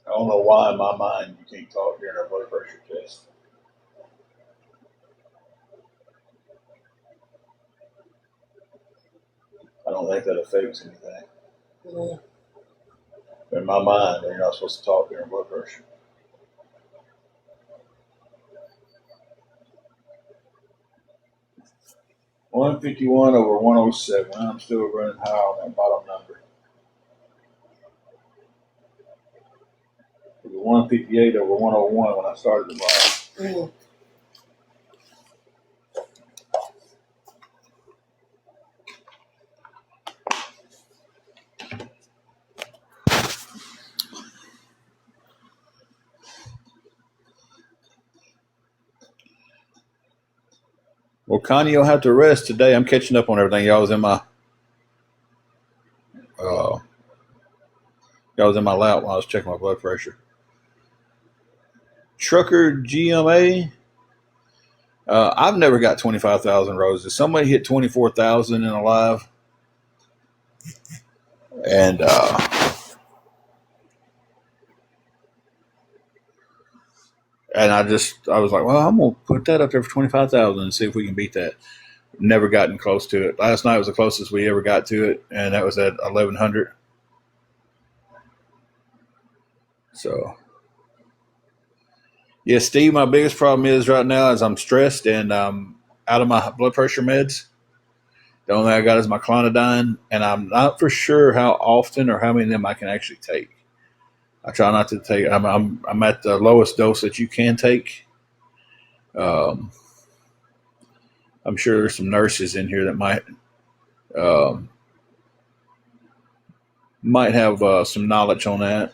I don't know why in my mind you can't talk during a blood pressure test. I don't think that affects anything. Mm. In my mind, you're not supposed to talk during blood pressure. $151 over 107. I'm still running high on that bottom number. It was 158 over 101 when I started the bottom. Mm. Well, Connie, you'll have to rest today. I'm catching up on everything. Y'all was in my lap while I was checking my blood pressure. Trucker GMA. I've never got 25,000 roses. Somebody hit 24,000 in a live, and I was like, well, I'm gonna put that up there for 25,000 and see if we can beat that. Never gotten close to it. Last night was the closest we ever got to it, and that was at 1,100. So, yeah, Steve, my biggest problem is right now is I'm stressed and I'm out of my blood pressure meds. The only thing I got is my Clonidine, and I'm not for sure how often or how many of them I can actually take. I try not to take. I'm at the lowest dose that you can take. I'm sure there's some nurses in here that might have some knowledge on that.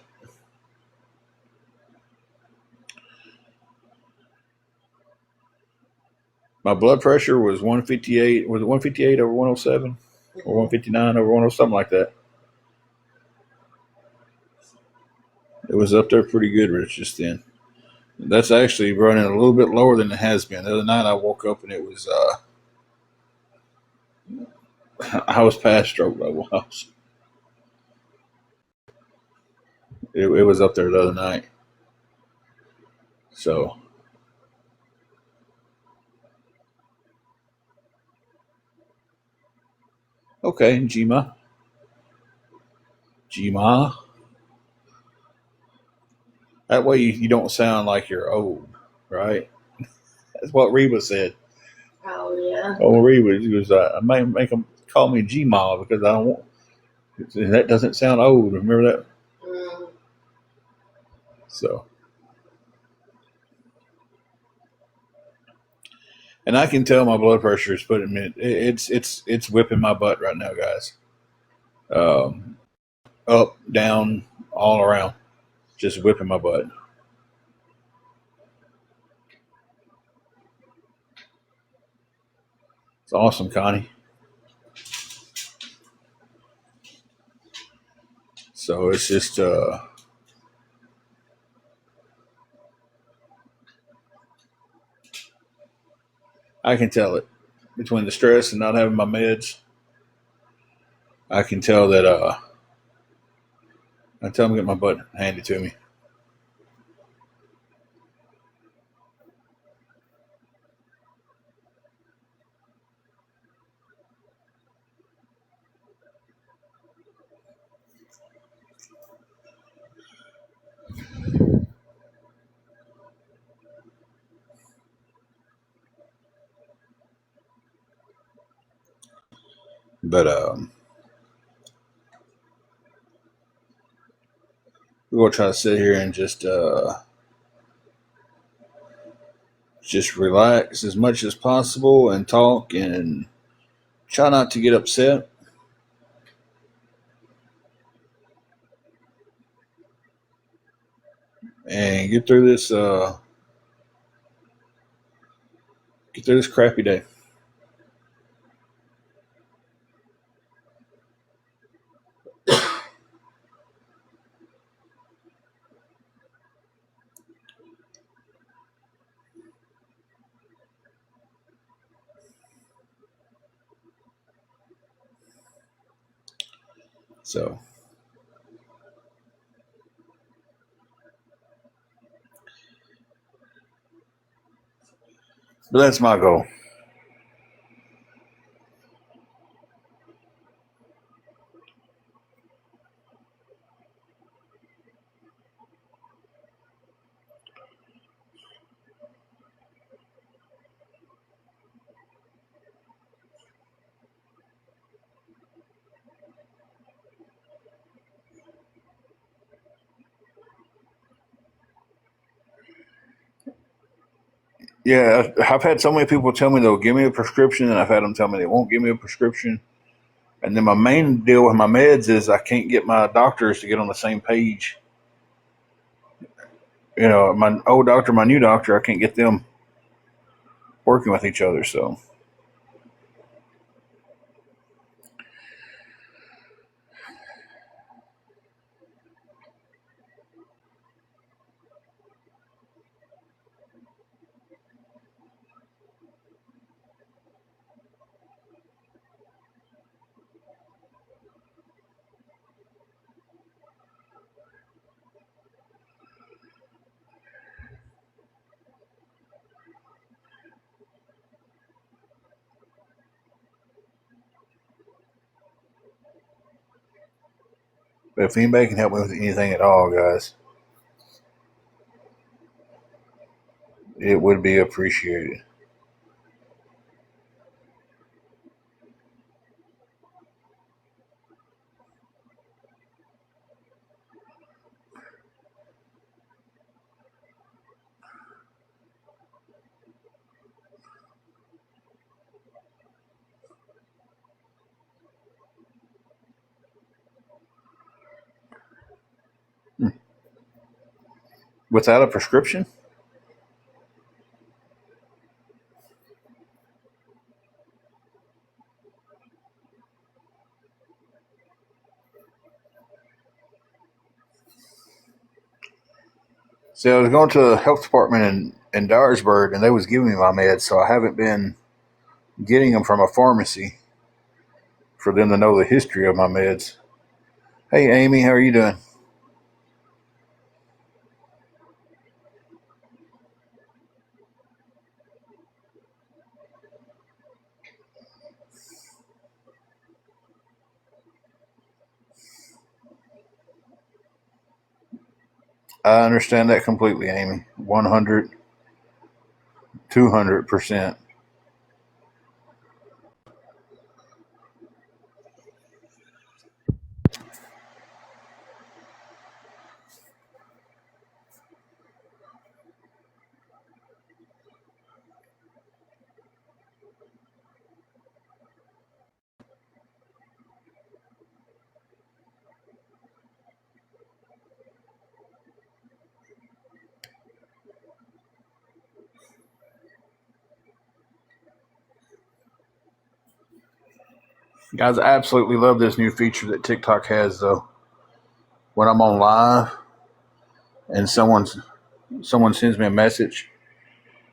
My blood pressure was 158. Was it 158 over 107 or 159 over 107, something like that? It was up there pretty good, Rich, just then. That's actually running a little bit lower than it has been. The other night I woke up and it was I was past stroke level. It was up there the other night. So okay, Gma. That way you don't sound like you're old, right? That's what Reba said. Oh yeah. Oh, Reba, he was I may make them call me G-Ma because I don't want. That doesn't sound old. Remember that? Mm. So, and I can tell my blood pressure is putting me. It's whipping my butt right now, guys. Um, Up, down, all around, just whipping my butt. It's awesome, Connie. So it's just I can tell it between the stress and not having my meds. I can tell that I tell them to get my butt handed to me. But we're gonna try to sit here and just relax as much as possible and talk and try not to get upset. And get through this crappy day. So, but that's my goal. Yeah, I've had so many people tell me they'll give me a prescription, and I've had them tell me they won't give me a prescription. And then my main deal with my meds is I can't get my doctors to get on the same page. You know, my old doctor, my new doctor, I can't get them working with each other. So, but if anybody can help me with anything at all, guys, it would be appreciated. Without a prescription? See, I was going to the health department in Dyersburg, and they was giving me my meds, so I haven't been getting them from a pharmacy for them to know the history of my meds. Hey, Amy, how are you doing? I understand that completely, Amy. 100, 200%. Guys, I absolutely love this new feature that TikTok has, though. When I'm on live and someone sends me a message,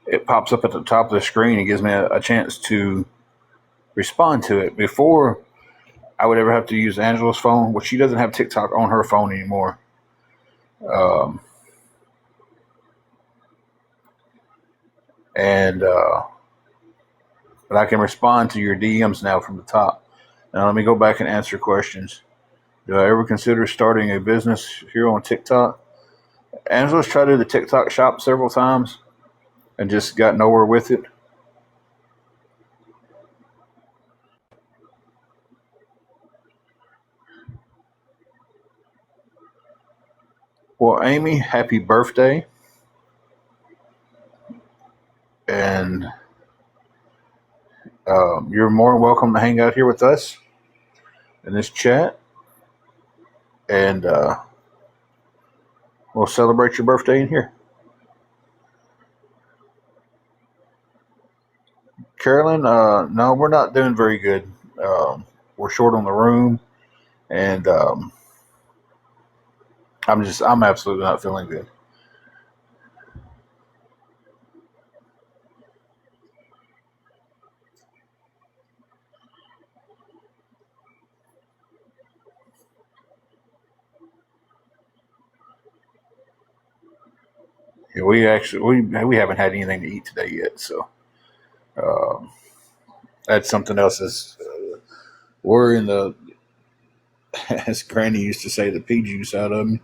it pops up at the top of the screen and gives me a chance to respond to it. Before I would ever have to use Angela's phone, which she doesn't have TikTok on her phone anymore. Um, and But I can respond to your DMs now from the top. Now let me go back and answer questions. Do I ever consider starting a business here on TikTok? Angela's tried to do the TikTok shop several times and just got nowhere with it. Well, Amy, happy birthday. And you're more than welcome to hang out here with us in this chat. And we'll celebrate your birthday in here. Carolyn, no, we're not doing very good. We're short on the room. And I'm absolutely not feeling good. Yeah, we haven't had anything to eat today yet, so um, that's something else. Is we're in the, as Granny used to say, the pea juice out of me.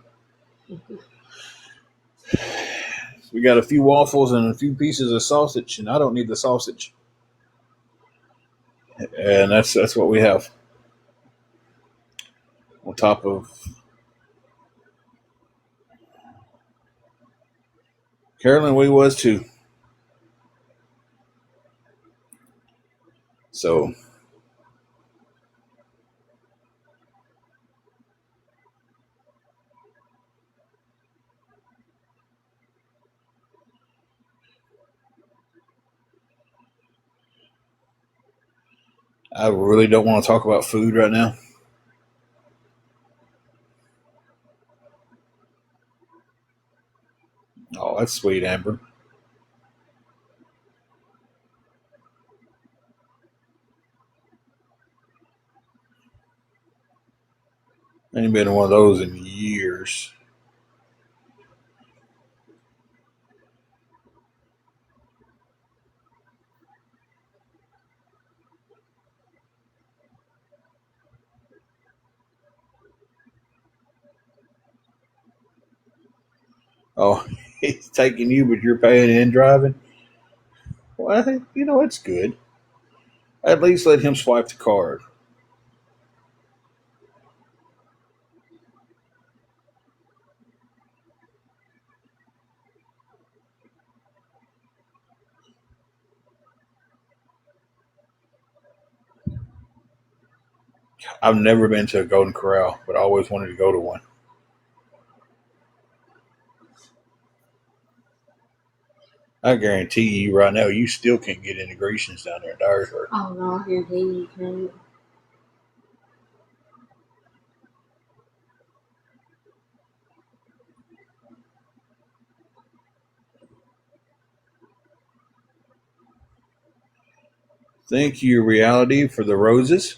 We got a few waffles and a few pieces of sausage, and I don't need the sausage, and that's what we have on top of. Carolyn, we was too. So I really don't want to talk about food right now. Oh, that's sweet, Amber. I ain't been in one of those in years. Oh, he's taking you, but you're paying and driving. Well, I think it's good. At least let him swipe the card. I've never been to a Golden Corral, but I always wanted to go to one. I guarantee you right now, you still can't get integrations down there in Dyersburg. Oh no, I guarantee you can't. Thank you, Reality, for the roses.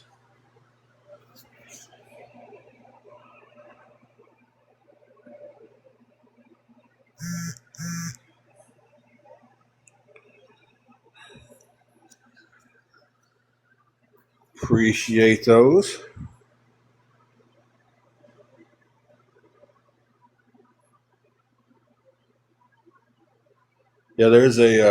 Appreciate those. Yeah, there's a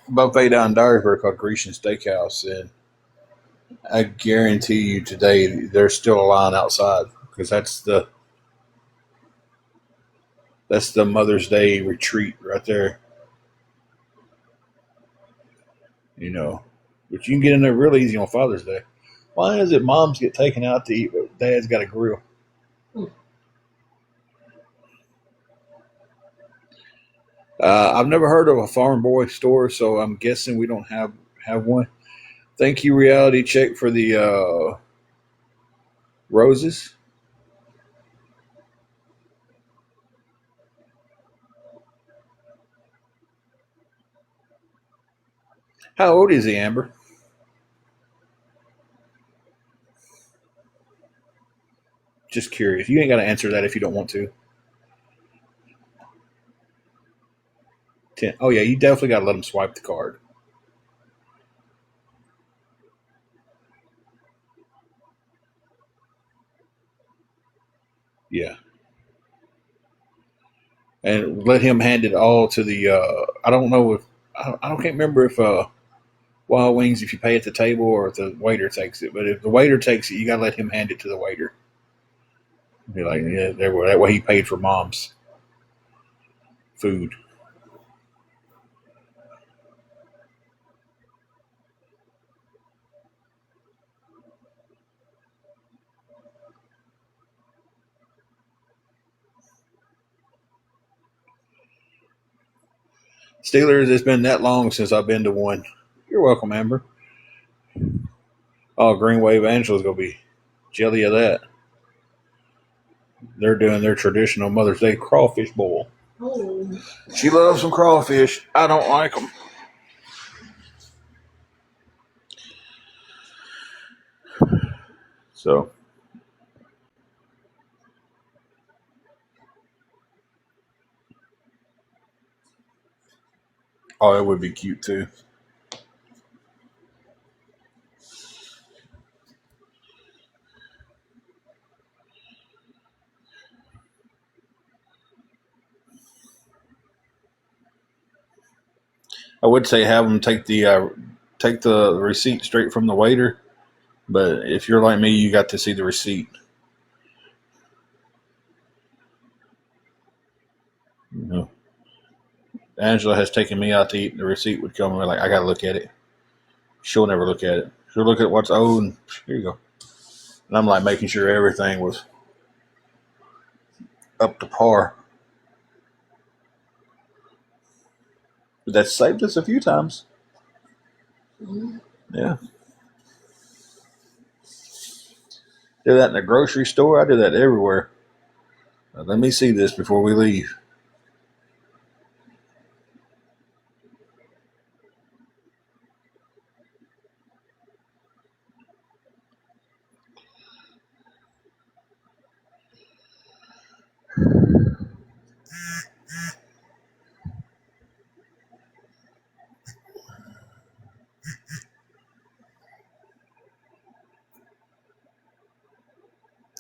buffet down in Dyersburg called Grecian Steakhouse, and I guarantee you today there's still a line outside because that's the Mother's Day retreat right there. You know, but you can get in there real easy on Father's Day. Why is it moms get taken out to eat, but dad's got a grill? I've never heard of a farm boy store, so I'm guessing we don't have one. Thank you, Reality Check, for the roses. How old is he, Amber? Just curious. You ain't got to answer that if you don't want to. 10. Oh, yeah, you definitely got to let him swipe the card. Yeah. And let him hand it all to the. I don't know if. I can't remember if Wild Wings, if you pay at the table or if the waiter takes it. But if the waiter takes it, you got to let him hand it to the waiter. Be like, yeah, that way he paid for mom's food. Steelers, it's been that long since I've been to one. You're welcome, Amber. Oh, Green Wave Angela's going to be jelly of that. They're doing their traditional Mother's Day crawfish boil. Oh. She loves some crawfish. I don't like them. So, oh, it would be cute too. I would say have them take the receipt straight from the waiter, but if you're like me, you got to see the receipt. You know, Angela has taken me out to eat. And the receipt would come and we're like, I got to look at it. She'll never look at it. She'll look at what's owed. And here you go. And I'm like making sure everything was up to par. But that's saved us a few times. Mm-hmm. Yeah. Do that in the grocery store. I do that everywhere. Let me see this before we leave.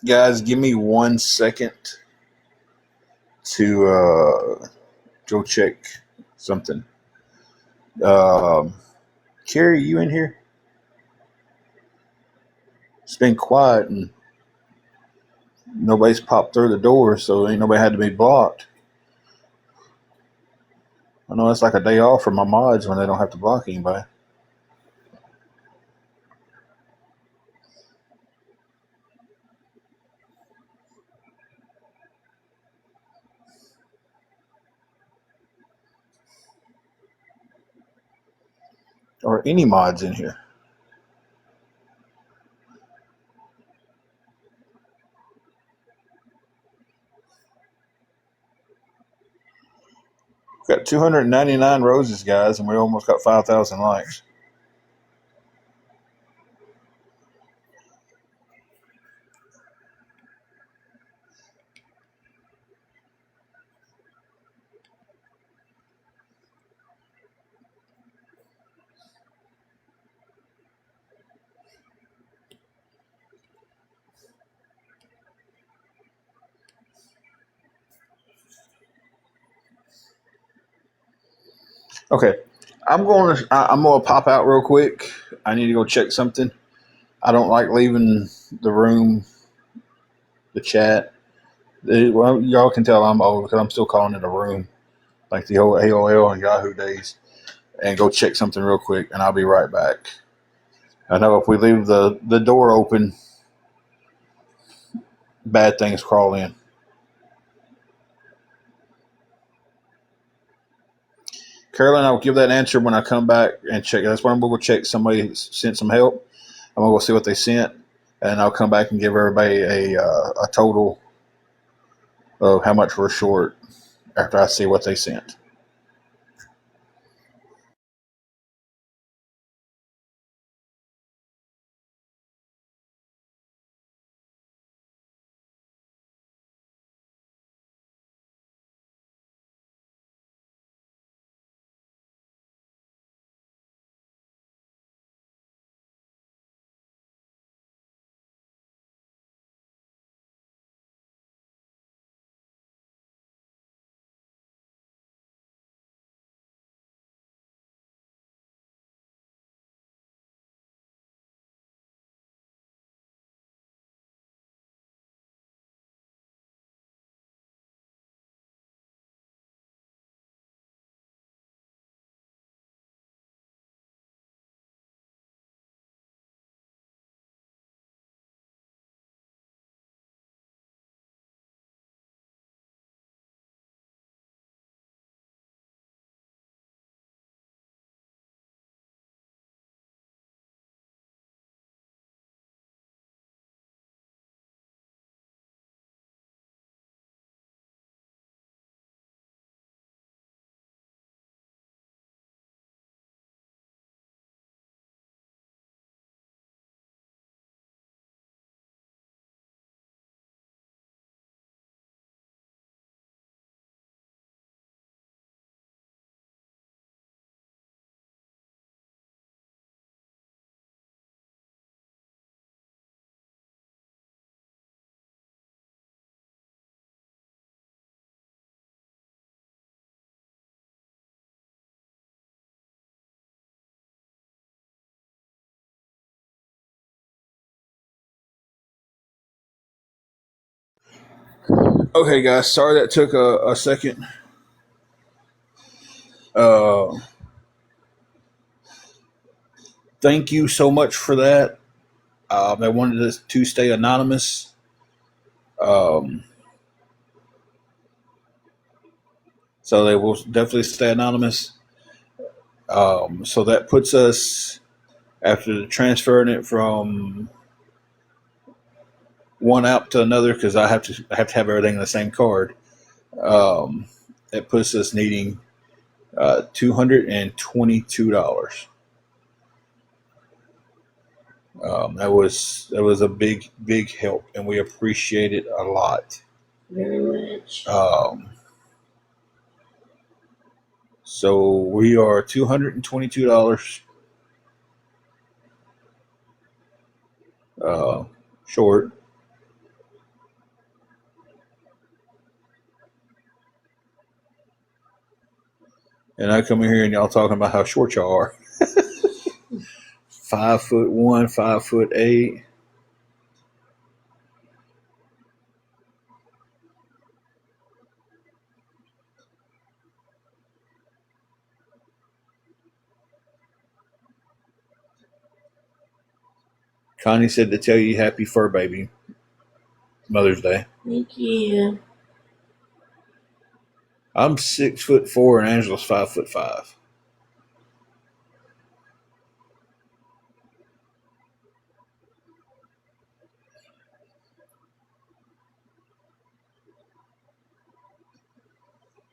Guys, give me 1 second to go check something. Um, Carrie, you in here? It's been quiet and nobody's popped through the door, so ain't nobody had to be blocked. I know it's like a day off for my mods when they don't have to block anybody. Or any mods in here. We've got 299 roses, guys, and we almost got 5,000 likes. Okay, I'm gonna pop out real quick. I need to go check something. I don't like leaving the room, the chat. Well, y'all can tell I'm old because I'm still calling it a room, like the old AOL and Yahoo days. And go check something real quick, and I'll be right back. I know if we leave the door open, bad things crawl in. Carolyn, I'll give that answer when I come back and check. That's when I'm going to check. Somebody sent some help. I'm going to go see what they sent, and I'll come back and give everybody a total of how much we're short after I see what they sent. Okay, guys. Sorry that took a second. Uh, Thank you so much for that. I wanted us to stay anonymous. Um, so they will definitely stay anonymous. So that puts us, after transferring it from one app to another, because I have to have everything in the same card. Um, it puts us needing $222. That was a big help, and we appreciate it a lot. Very much. So we are $222 short. And I come in here and y'all talking about how short y'all are. 5'1", 5'8". Connie said to tell you happy fur baby Mother's Day. Thank you. I'm 6'4" and Angela's 5'5".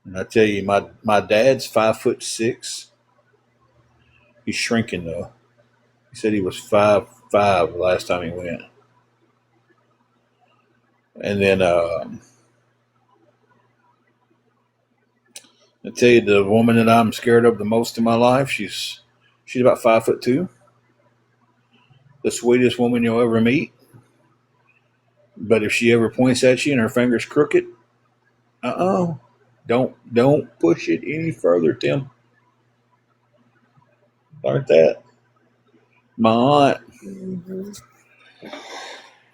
And I tell you, my dad's 5'6". He's shrinking though. He said he was 5'5" the last time he went. And then I tell you, the woman that I'm scared of the most in my life, she's about 5'2". The sweetest woman you'll ever meet. But if she ever points at you and her finger's crooked, don't push it any further, Tim. Like that. My aunt, Mm-hmm.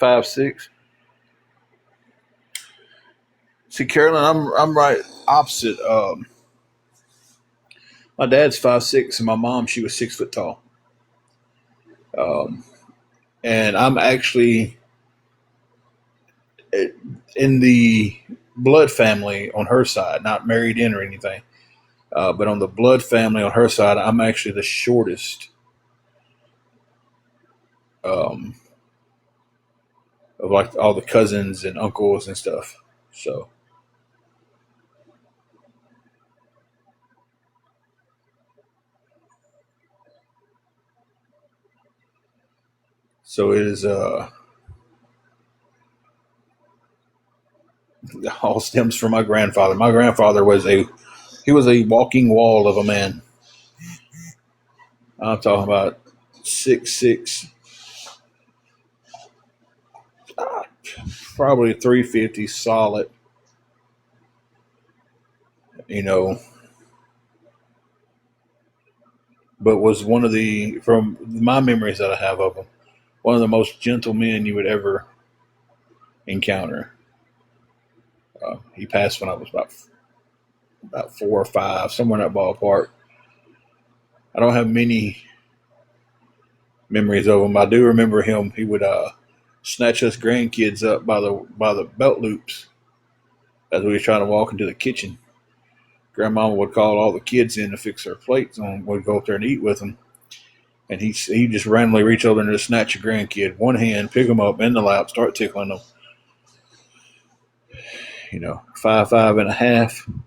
5'6". See, Carolyn, I'm right opposite. My dad's 5'6", and my mom, she was 6 foot tall. Um, and I'm actually in the blood family on her side, not married in or anything. But on the blood family on her side, I'm actually the shortest um, of like all the cousins and uncles and stuff. So, so it is all stems from my grandfather. My grandfather was a walking wall of a man. I'm talking about 6'6", probably 350 solid. You know, but was one of the from my memories that I have of him, one of the most gentle men you would ever encounter. He passed when I was about 4 or 5, somewhere in that ballpark. I don't have many memories of him. I do remember him. He would snatch us grandkids up by the belt loops as we were trying to walk into the kitchen. Grandma would call all the kids in to fix their plates, and we'd go up there and eat with them. And he just randomly reach over and just snatch a grandkid, one hand, pick them up in the lap, start tickling them. 5'5.5".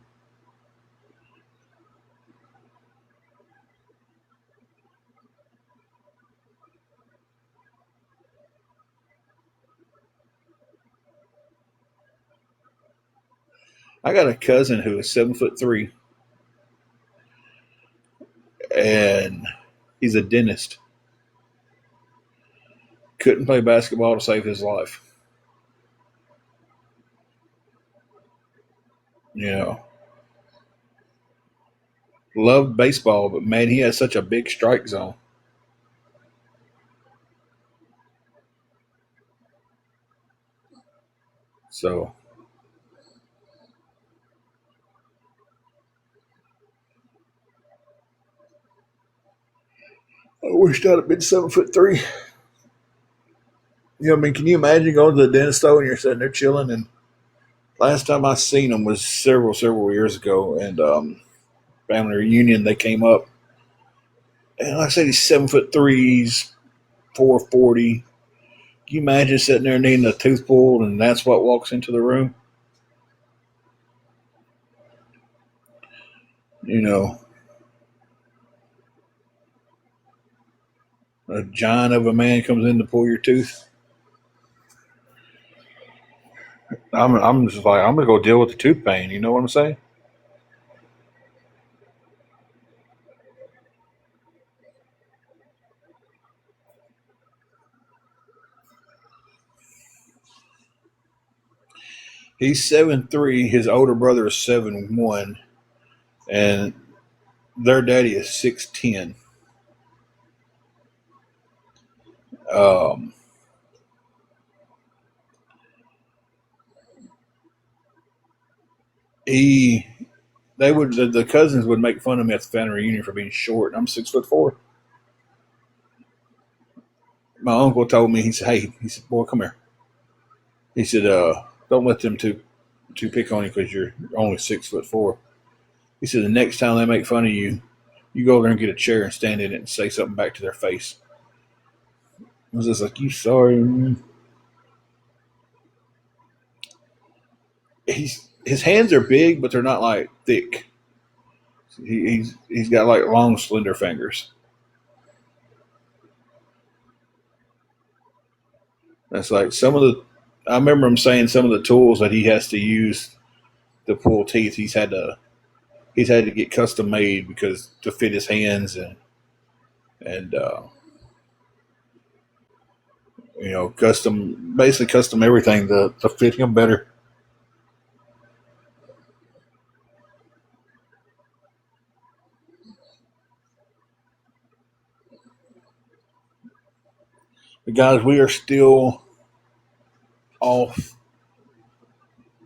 I got a cousin who is 7'3", and he's a dentist. Couldn't play basketball to save his life. You know, loved baseball, but man, he has such a big strike zone. So I wish I'd have been 7'3". I mean, can you imagine going to the dentist though and you're sitting there chilling? And last time I seen him was several years ago, and family reunion they came up, and like I said, he's 7'3", he's 440. Can you imagine sitting there needing a tooth pulled, and that's what walks into the room? You know, a giant of a man comes in to pull your tooth. I'm just like, I'm gonna go deal with the tooth pain. You know what I'm saying? He's 7'3". His older brother is 7'1", and their daddy is 6'10". Um, he they would the cousins would make fun of me at the family reunion for being short. I'm 6'4". My uncle told me, he said, "Hey," he said, "boy, come here." He said, "Don't let them two pick on you because you're only 6'4". He said, "The next time they make fun of you, you go there and get a chair and stand in it and say something back to their face." I was just like, "You sorry?" His hands are big, but they're not like thick. He's got like long, slender fingers. That's like some of the. I remember him saying some of the tools that he has to use to pull teeth. He's had to get custom made because to fit his hands and basically custom everything to fit him better. But guys, we are still off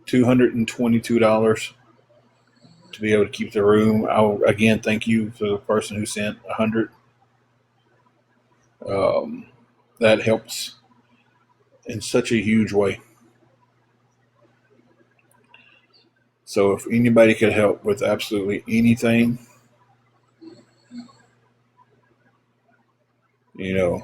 $222 to be able to keep the room. I'll again thank you for the person who sent 100. Um, that helps in such a huge way. So if anybody could help with absolutely anything, you know,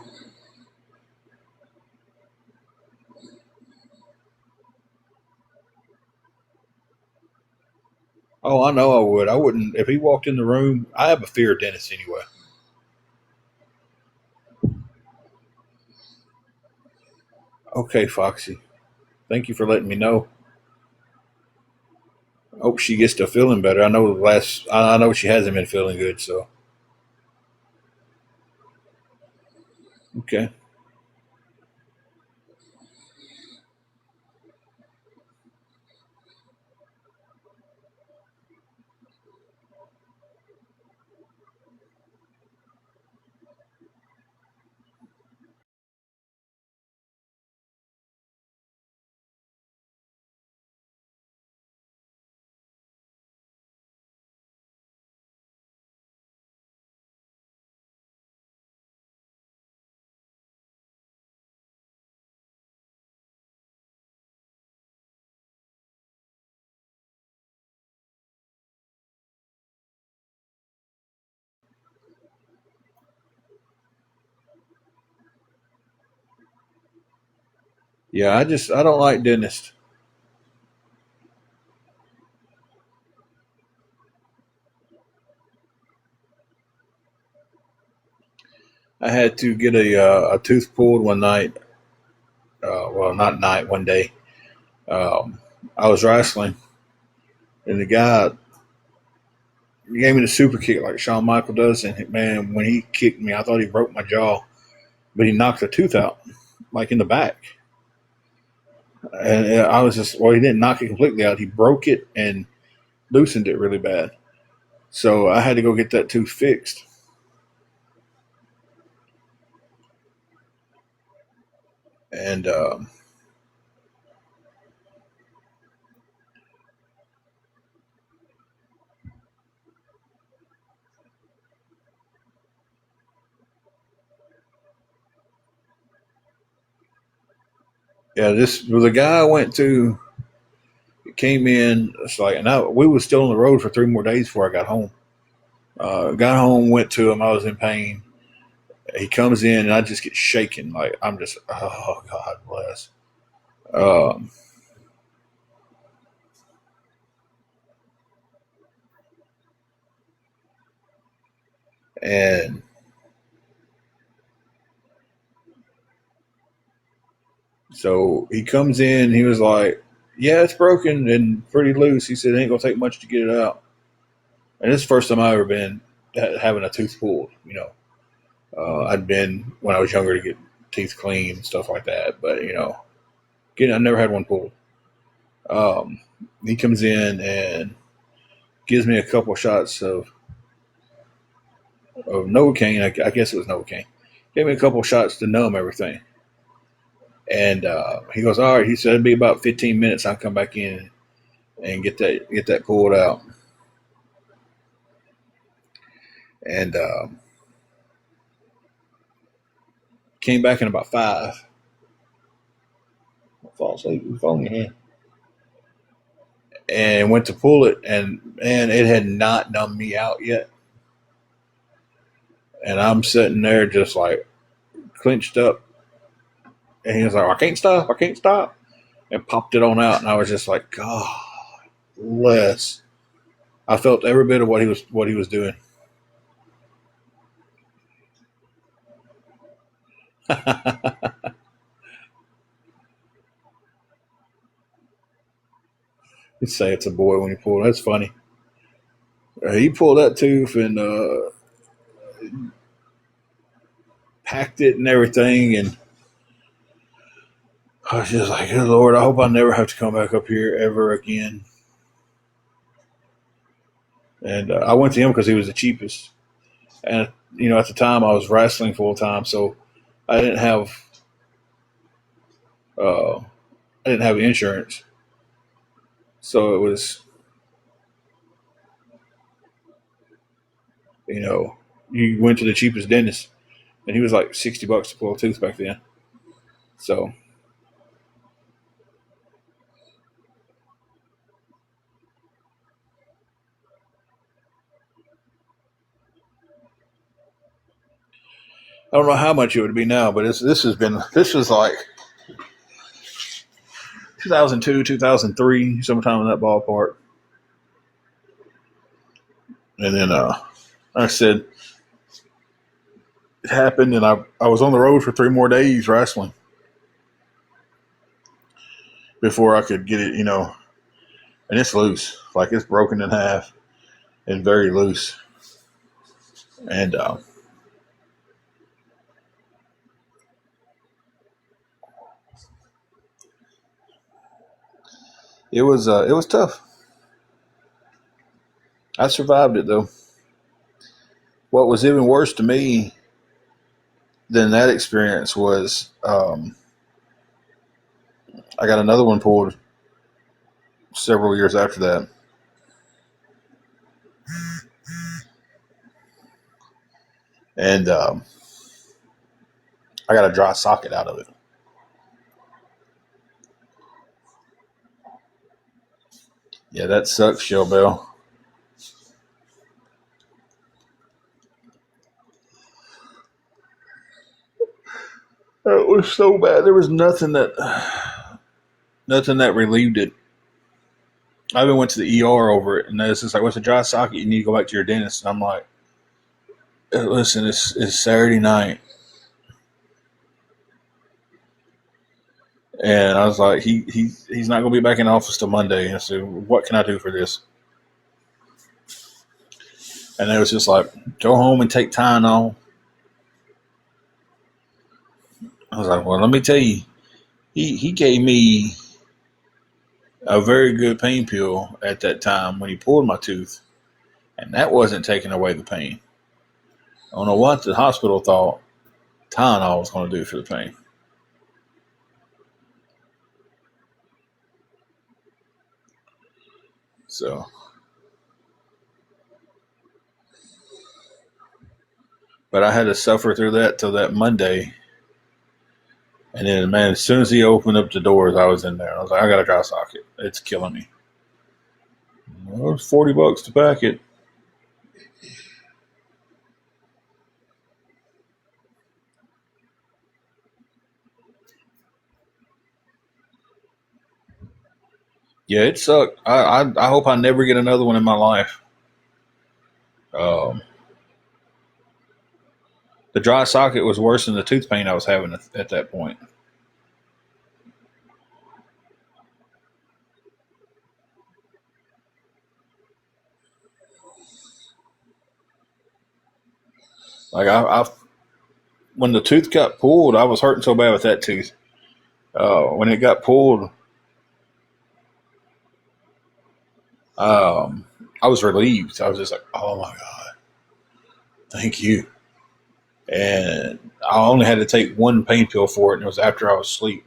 oh, I know I would. I wouldn't if he walked in the room. I have a fear of dentists anyway. Okay, Foxy. Thank you for letting me know. Hope she gets to feeling better. I know I know she hasn't been feeling good. So okay, yeah. I don't like dentists. I had to get a tooth pulled one night. Well, not night, one day. Um, I was wrestling, and the guy gave me the super kick like Shawn Michael does. And man, when he kicked me, I thought he broke my jaw, but he knocked the tooth out, like in the back. And I was just, well, he didn't knock it completely out. He broke it and loosened it really bad. So I had to go get that tooth fixed. And yeah, this was the guy I went to. Came in. It's like, and we was still on the road for 3 more days before I got home. Got home, went to him. I was in pain. He comes in, and I just get shaken. Like I'm just, oh God bless. Um, and so he comes in. He was like, "Yeah, it's broken and pretty loose." He said, "It ain't gonna take much to get it out." And this is the first time I ever been having a tooth pulled. I'd been when I was younger to get teeth cleaned and stuff like that, but I never had one pulled. Um, he comes in and gives me a couple shots of Novocaine. I guess it was Novocaine. Gave me a couple shots to numb everything. And he goes, all right. He said it'd be about 15 minutes. I'll come back in and get that pulled out. And came back in about 5. Fall asleep. Phone in your hand. And went to pull it, and man, it had not numbed me out yet. And I'm sitting there just like clenched up. And he was like, I can't stop. I can't stop. And popped it on out. And I was just like, God bless. I felt every bit of what he was doing. You say it's a boy when he pulled. That's funny. He pulled that tooth and packed it and everything. And I was just like, good Lord, I hope I never have to come back up here ever again. And I went to him because he was the cheapest. And at the time I was wrestling full time, so I didn't have uh, I didn't have insurance. So it was, you went to the cheapest dentist, and he was like $60 to pull a tooth back then. So I don't know how much it would be now, but this was like 2002, 2003, sometime in that ballpark. And then, like I said, it happened, and I was on the road for 3 more days wrestling before I could get it, and it's loose, like it's broken in half and very loose. And it was tough. I survived it though. What was even worse to me than that experience was I got another one pulled several years after that, and I got a dry socket out of it. Yeah, that sucks, Shell Bell. That was so bad. There was nothing that relieved it. I even went to the ER over it, and it's just like, "What's a dry socket? You need to go back to your dentist." And I'm like, "Listen, it's Saturday night," and I was like, "He's not going to be back in the office till Monday." And so, what can I do for this? And it was just like, "Go home and take Tylenol." I was like, "Well, let me tell you, he gave me a very good pain pill at that time when he pulled my tooth, and that wasn't taking away the pain. I don't know what the hospital thought Tylenol was going to do for the pain." So, but I had to suffer through that till that Monday. And then, man, as soon as he opened up the doors, I was in there. I was like, "I got a dry socket. It's killing me." Well, it's $40 to pack it. Yeah, it sucked. I hope I never get another one in my life. Um, the dry socket was worse than the tooth pain I was having at that point. Like when the tooth got pulled, I was hurting so bad with that tooth. When it got pulled, um, I was relieved. I was just like, "Oh my god, thank you." And I only had to take one pain pill for it, and it was after I was asleep.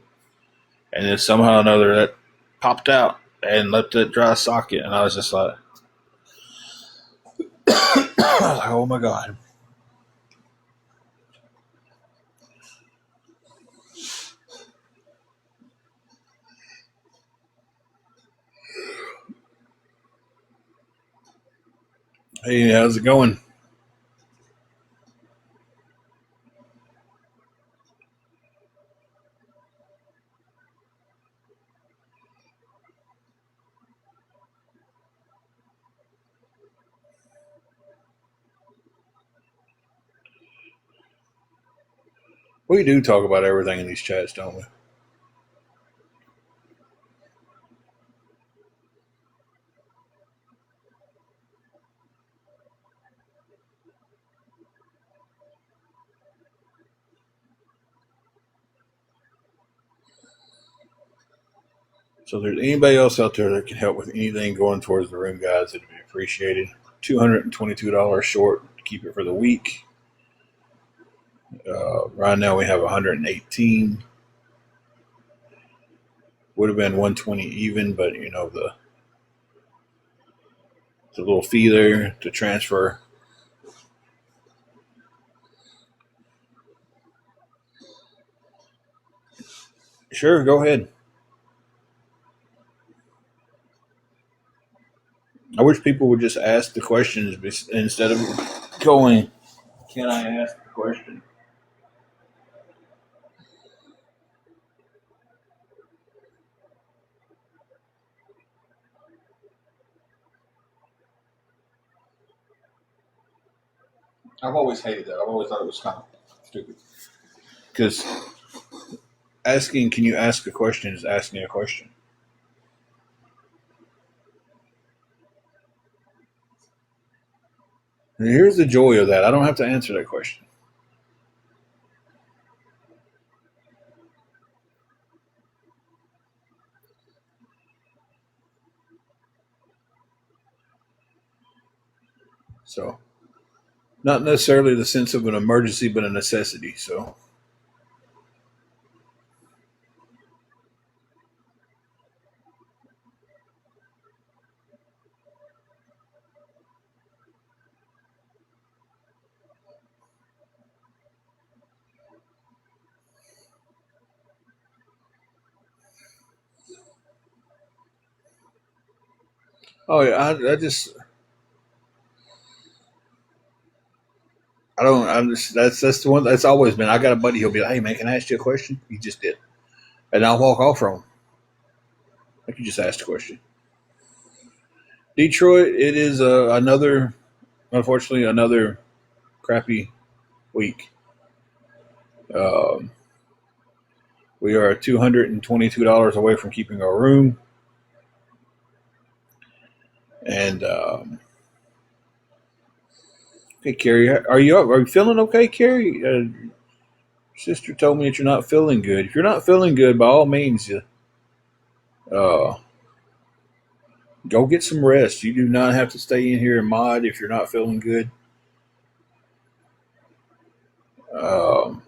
And then somehow or another that popped out and left that dry socket, and I was just like, I was like, "Oh my god." Hey, how's it going? We do talk about everything in these chats, don't we? So if there's anybody else out there that can help with anything going towards the room, guys, it'd be appreciated. $222 short to keep it for the week. Right now we have 118. Would have been 120 even, but the little fee there to transfer. Sure, go ahead. I wish people would just ask the questions instead of going, "Can I ask the question?" I've always hated that. I've always thought it was kind of stupid. Because asking, can you ask a question, is asking a question. And here's the joy of that. I don't have to answer that question. So, not necessarily the sense of an emergency, but a necessity. So, oh yeah, I just I don't. I'm just that's the one that's always been. I got a buddy. He'll be like, "Hey man, can I ask you a question?" He just did, and I'll walk off from him. Like you just asked a question. Detroit. It is another, unfortunately, another crappy week. Um, we are $222 away from keeping our room, and hey, Carrie, are you up? Are you feeling okay, Carrie? Sister told me that you're not feeling good. If you're not feeling good, by all means, uh, go get some rest. You do not have to stay in here and mod if you're not feeling good. Um,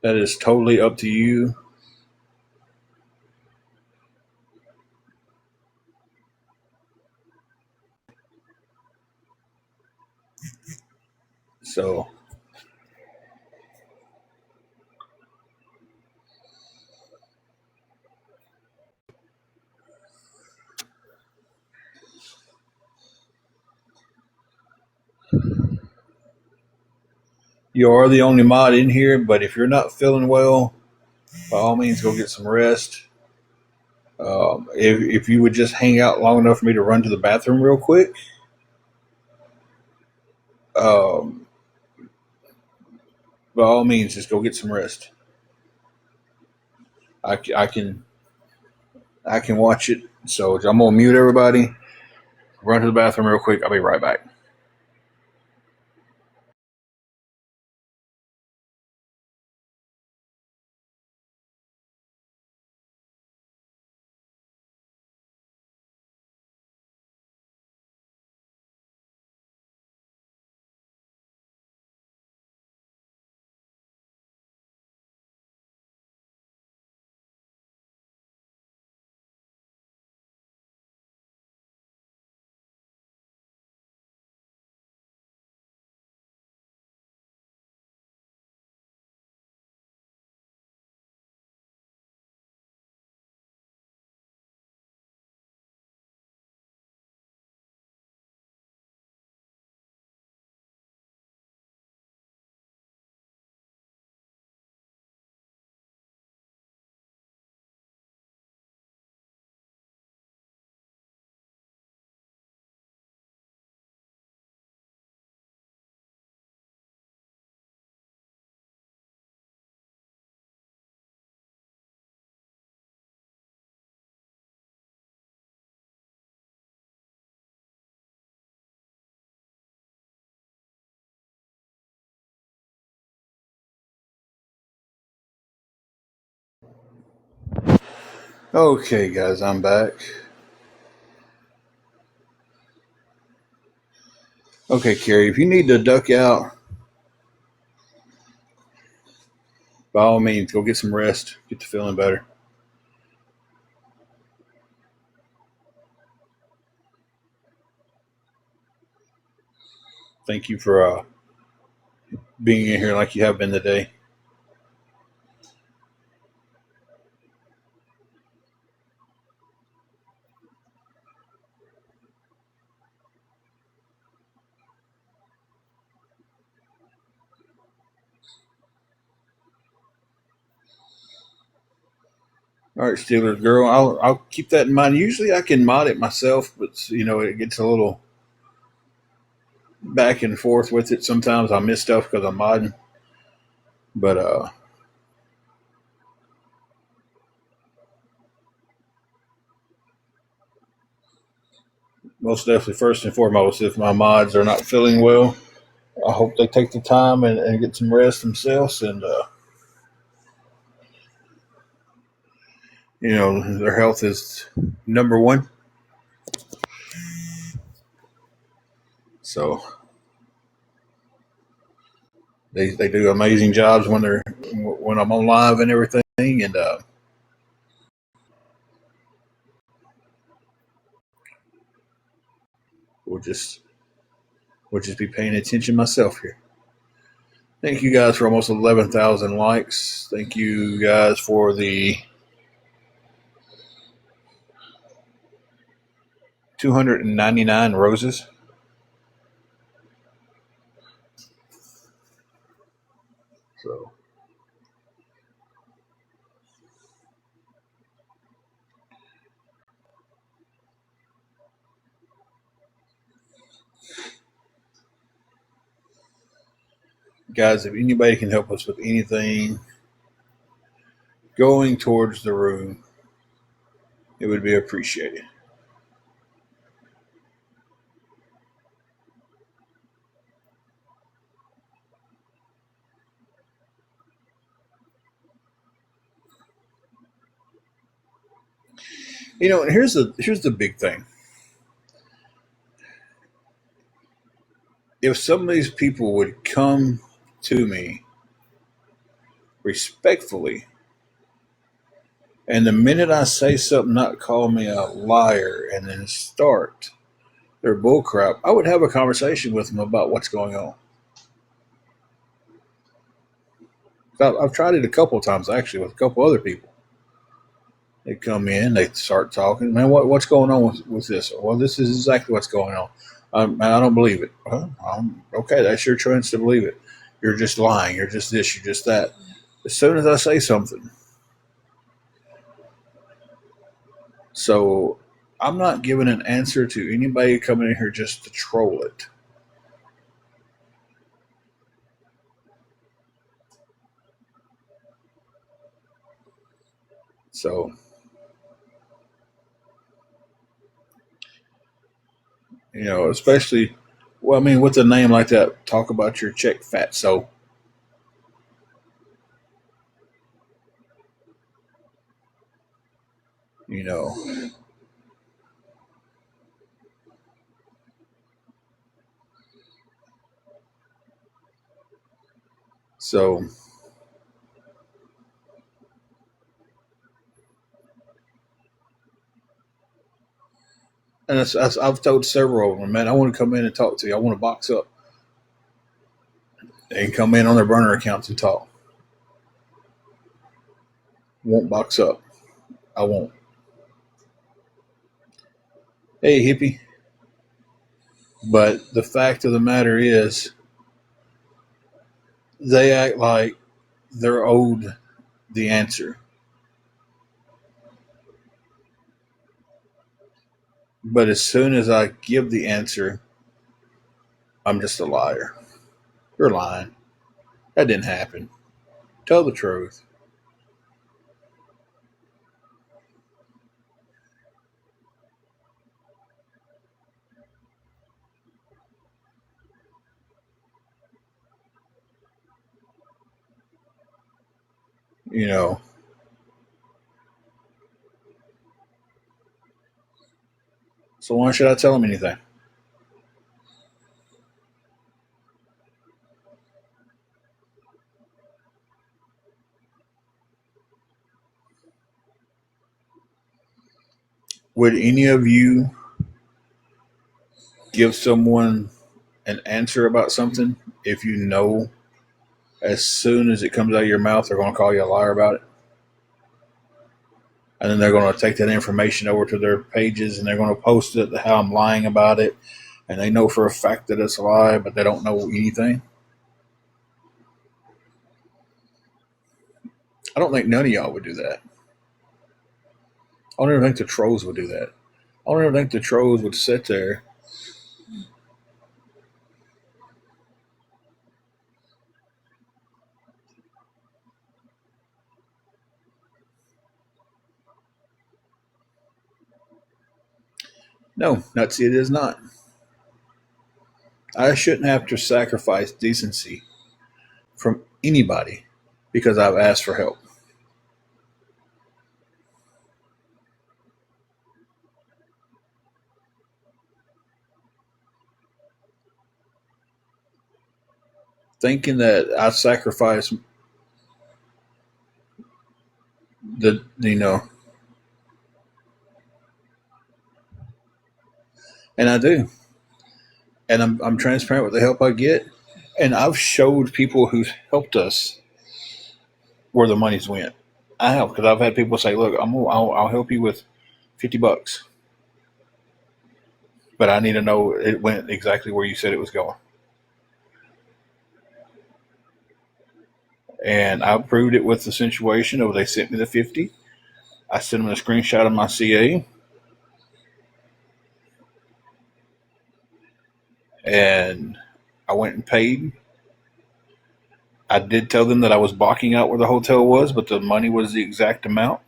that is totally up to you. So you are the only mod in here, but if you're not feeling well, by all means, go get some rest. If you would just hang out long enough for me to run to the bathroom real quick, um, by all means, just go get some rest. I can watch it. So I'm gonna mute everybody. Run to the bathroom real quick. I'll be right back. Okay, guys, I'm back. Okay, Carrie, if you need to duck out, by all means, go get some rest. Get to feeling better. Thank you for being in here like you have been today. All right, Steelers girl, I'll keep that in mind. Usually, I can mod it myself, but it gets a little back and forth with it. Sometimes I miss stuff because I'm modding, but most definitely, first and foremost, if my mods are not feeling well, I hope they take the time and get some rest themselves, and their health is number one. So they do amazing jobs when I'm on live and everything, and we'll just be paying attention myself here. Thank you guys for almost 11,000 likes. Thank you guys for the 299 roses. So, guys, if anybody can help us with anything going towards the room, it would be appreciated. And here's the big thing. If some of these people would come to me respectfully, and the minute I say something, not call me a liar, and then start their bullcrap, I would have a conversation with them about what's going on. I've tried it a couple of times actually with a couple other people. They come in, they start talking. Man, what's going on with this? Well, this is exactly what's going on. I don't believe it. Okay, that's your choice to believe it. You're just lying. You're just this. You're just that. As soon as I say something, so I'm not giving an answer to anybody coming in here just to troll it. So, especially, well, I mean, with a name like that, talk about your check fat. So, you know, so, and I've told several of them, man, I want to come in and talk to you. I want to box up and come in on their burner accounts and talk. Won't box up. I won't. Hey, hippie. But the fact of the matter is, they act like they're owed the answer. But as soon as I give the answer, I'm just a liar. You're lying. That didn't happen. Tell the truth. You know. So why should I tell them anything? Would any of you give someone an answer about something if you know as soon as it comes out of your mouth they're going to call you a liar about it? And then they're going to take that information over to their pages and they're going to post it how I'm lying about it. And they know for a fact that it's a lie, but they don't know anything. I don't think none of y'all would do that. I don't even think the trolls would do that. I don't even think the trolls would sit there No, that's it is not. I shouldn't have to sacrifice decency from anybody because I've asked for help. Thinking that I sacrifice the and I do, and I'm transparent with the help I get, and I've showed people who've helped us where the money's went. I have because I've had people say, "Look, I'll help you with $50, but I need to know it went exactly where you said it was going." And I proved it with the situation of they sent me the 50. I sent them a screenshot of my CA, and I went and paid. I did tell them that I was blocking out where the hotel was, but the money was the exact amount.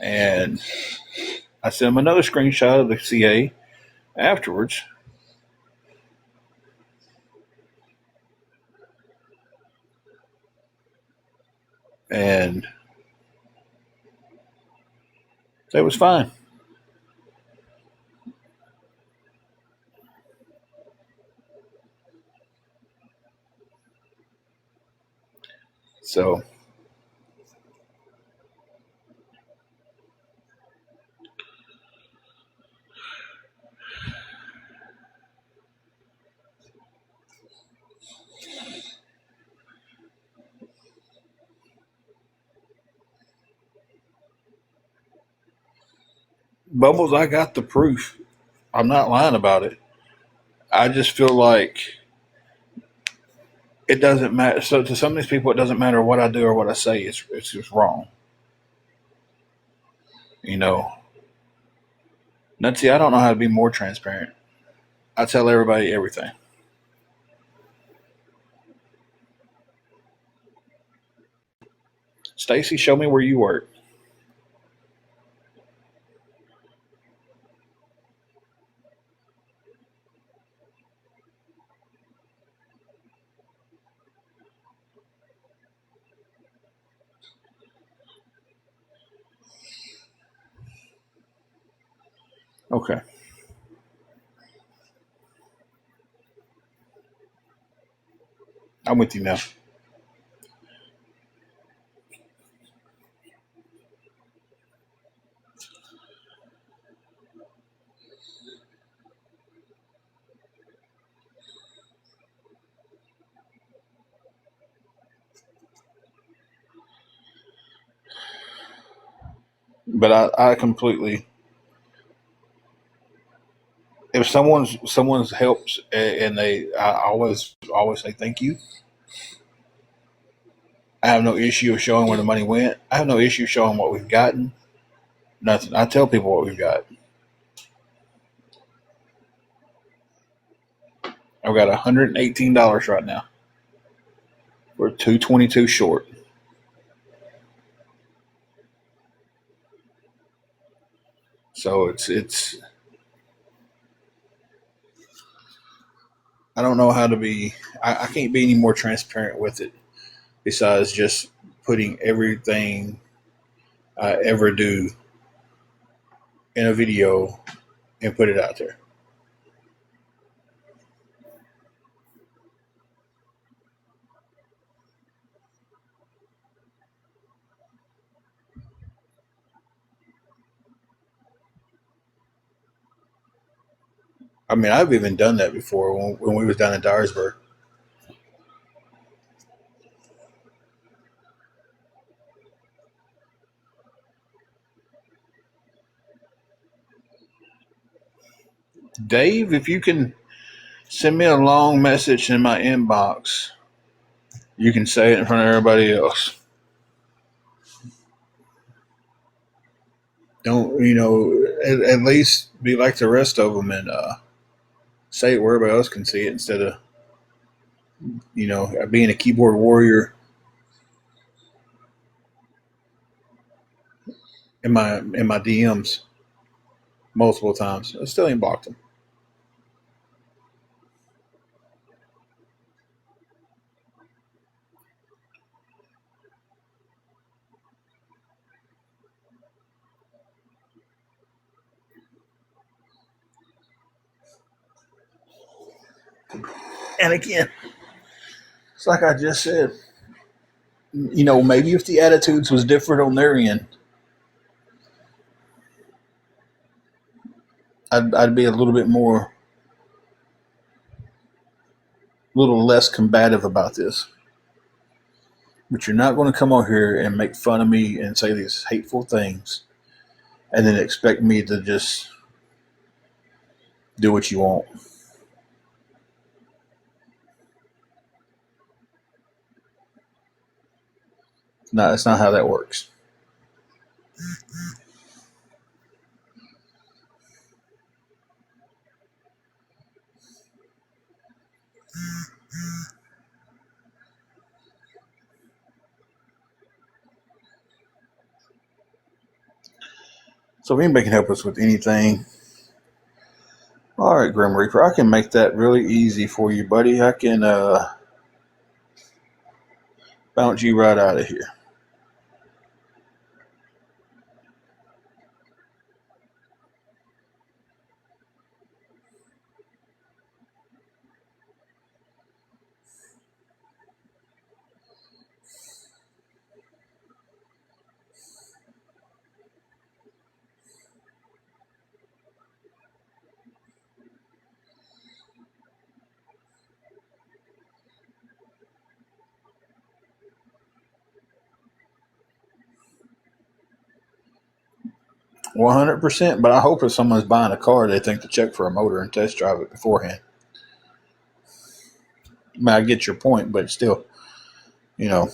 And I sent them another screenshot of the CA afterwards. And it was fine. So, Bubbles, I got the proof. I'm not lying about it. I just feel like it doesn't matter. So, to some of these people, it doesn't matter what I do or what I say. It's just wrong. You know, Nutsy, I don't know how to be more transparent. I tell everybody everything. Stacy, show me where you work. Okay, I'm with you now. But I completely, if someone's helps and I always say thank you. I have no issue of showing where the money went. I have no issue showing what we've gotten. Nothing. I tell people what we've got. I've got $118 right now. We're 222 short. So it's I don't know how to be. I can't be any more transparent with it. Besides just putting everything I ever do in a video and put it out there. I mean, I've even done that before when we was down in Dyersburg. Dave, if you can send me a long message in my inbox, you can say it in front of everybody else. Don't at least be like the rest of them and say it where everybody else can see it instead of being a keyboard warrior in my DMs. multiple times. I still ain't blocked him. And again, it's like I just said, maybe if the attitudes was different on their end, I'd be a little bit more, a little less combative about this. But you're not going to come over here and make fun of me and say these hateful things and then expect me to just do what you want. No, that's not how that works. So if anybody can help us with anything, all right, Grim Reaper, I can make that really easy for you, buddy. I can bounce you right out of here. %, but I hope if someone's buying a car, they think to check for a motor and test drive it beforehand. I mean, I get your point, but still, you know.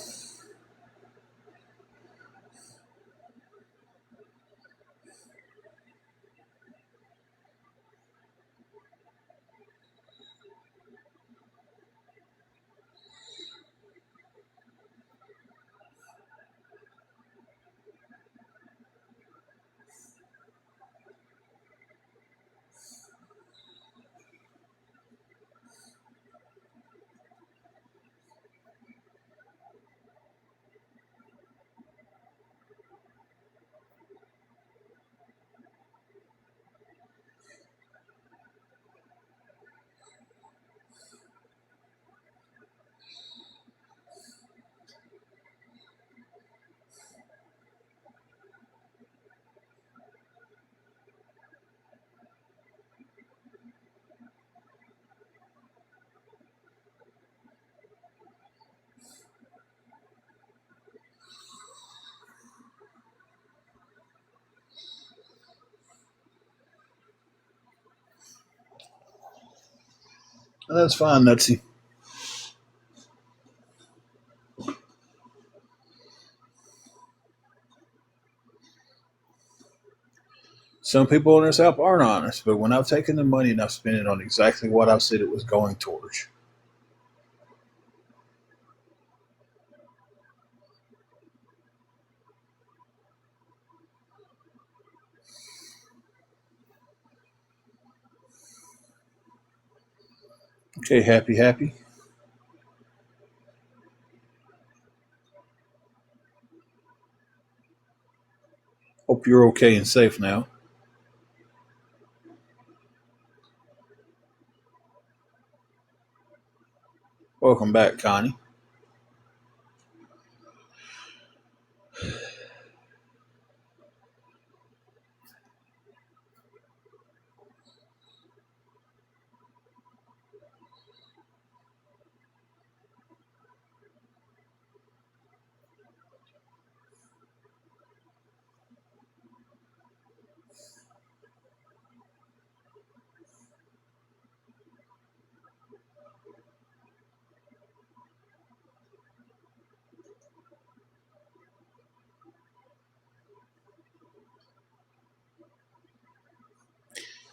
'That's fine, Nutsy. Some people on this app aren't honest, but when I've taken the money and I've spent it on exactly what I've said it was going towards. Okay, happy. Hope you're okay and safe now. Welcome back, Connie.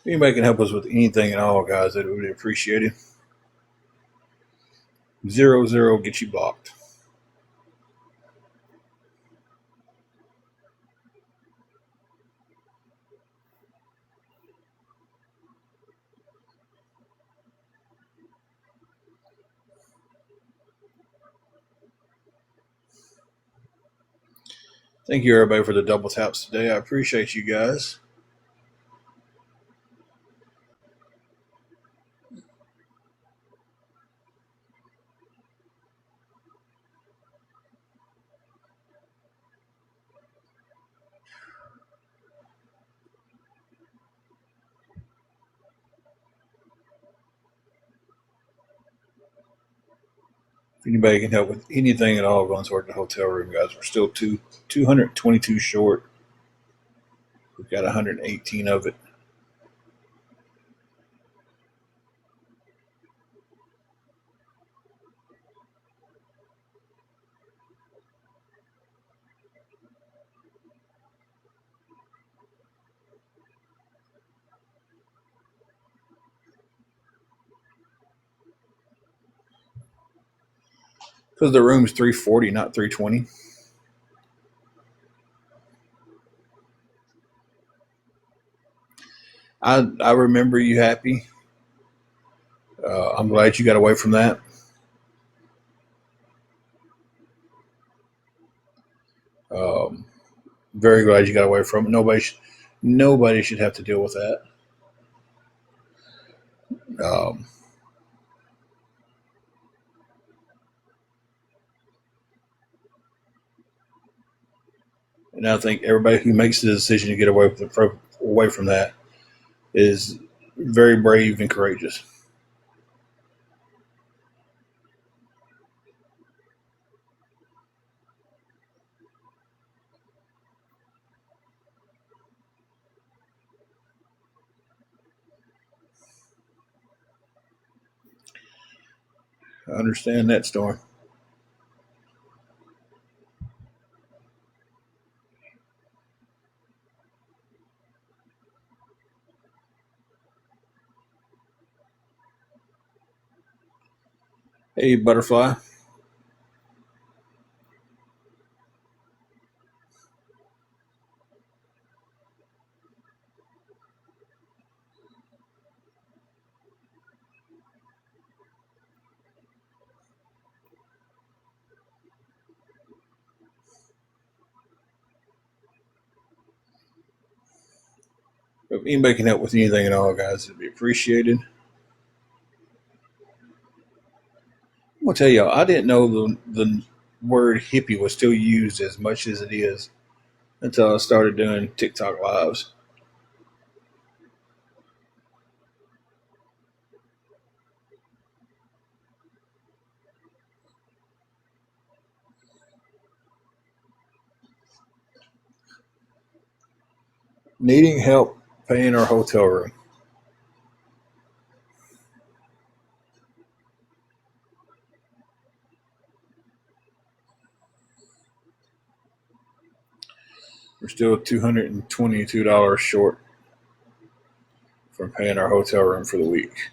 If anybody can help us with anything at all, guys, that would be appreciated. 00 get you blocked. Thank you, everybody, for the double taps today. I appreciate you guys. If anybody can help with anything at all going toward the hotel room, guys, we're still 222 short. We've got 118 of it. Because the room's 340, not 320. I remember you happy. I'm glad you got away from that. Um, very glad you got away from it. Nobody should have to deal with that. Um, and I think everybody who makes the decision to get away from that is very brave and courageous. I understand that, Storm. Hey, Butterfly. If anybody can help with anything at all, guys, it'd be appreciated. I'm gonna tell y'all, I didn't know the word hippie was still used as much as it is until I started doing TikTok lives. Needing help paying our hotel room. We're still $222 short from paying our hotel room for the week.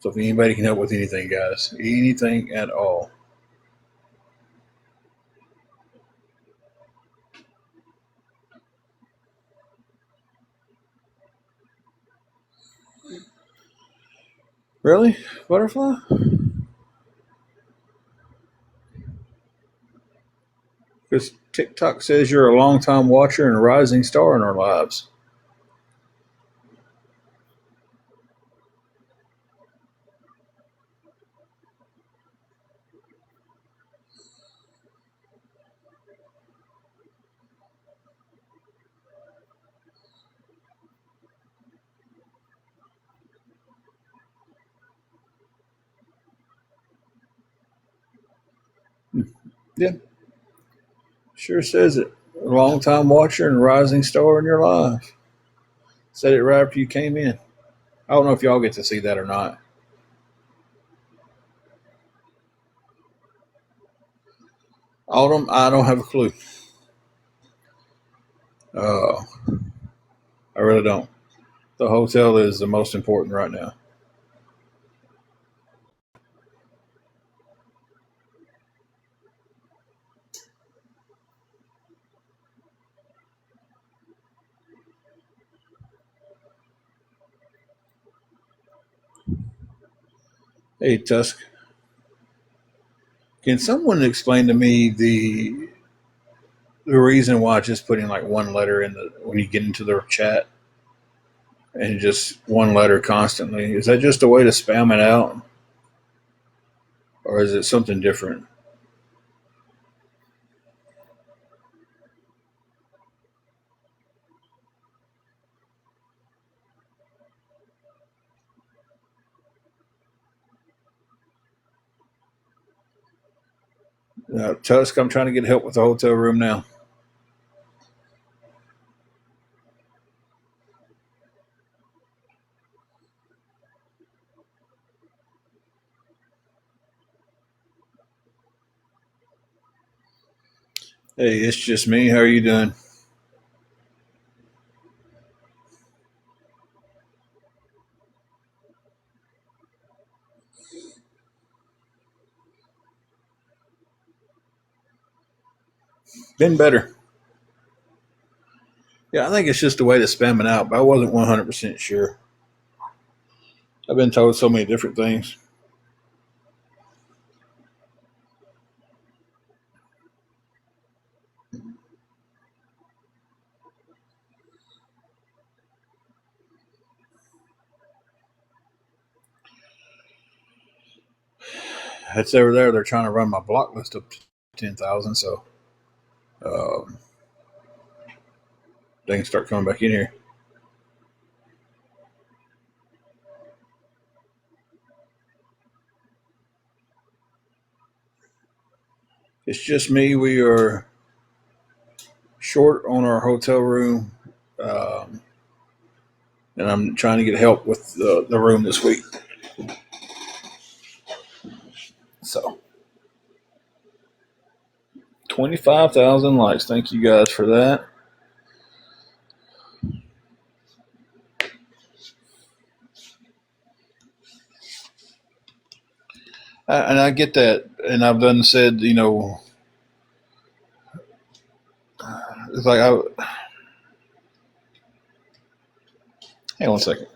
So if anybody can help with anything, guys, anything at all. Really, Butterfly? Because TikTok says you're a long-time watcher and a rising star in our lives. Yeah, sure says it. A long-time watcher and a rising star in your life. Said it right after you came in. I don't know if y'all get to see that or not. Autumn, I don't have a clue. Uh, I really don't. The hotel is the most important right now. Hey, Tusk, Can someone explain to me the reason why just putting like one letter in the when you get into the chat and just one letter constantly? Is that just a way to spam it out, or is it something different? Tusk, I'm trying to get help with the hotel room now. Hey, it's just me. How are you doing? Been better. Yeah, I think it's just a way to spam it out, but I wasn't 100% sure. I've been told so many different things. It's over there. They're trying to run my block list up to 10,000, so um, they can start coming back in here. It's just me. We are short on our hotel room, um, and I'm trying to get help with the room this week. So 25,000 likes. Thank you guys for that. And I get that, and I've done said, it's like hang on a second.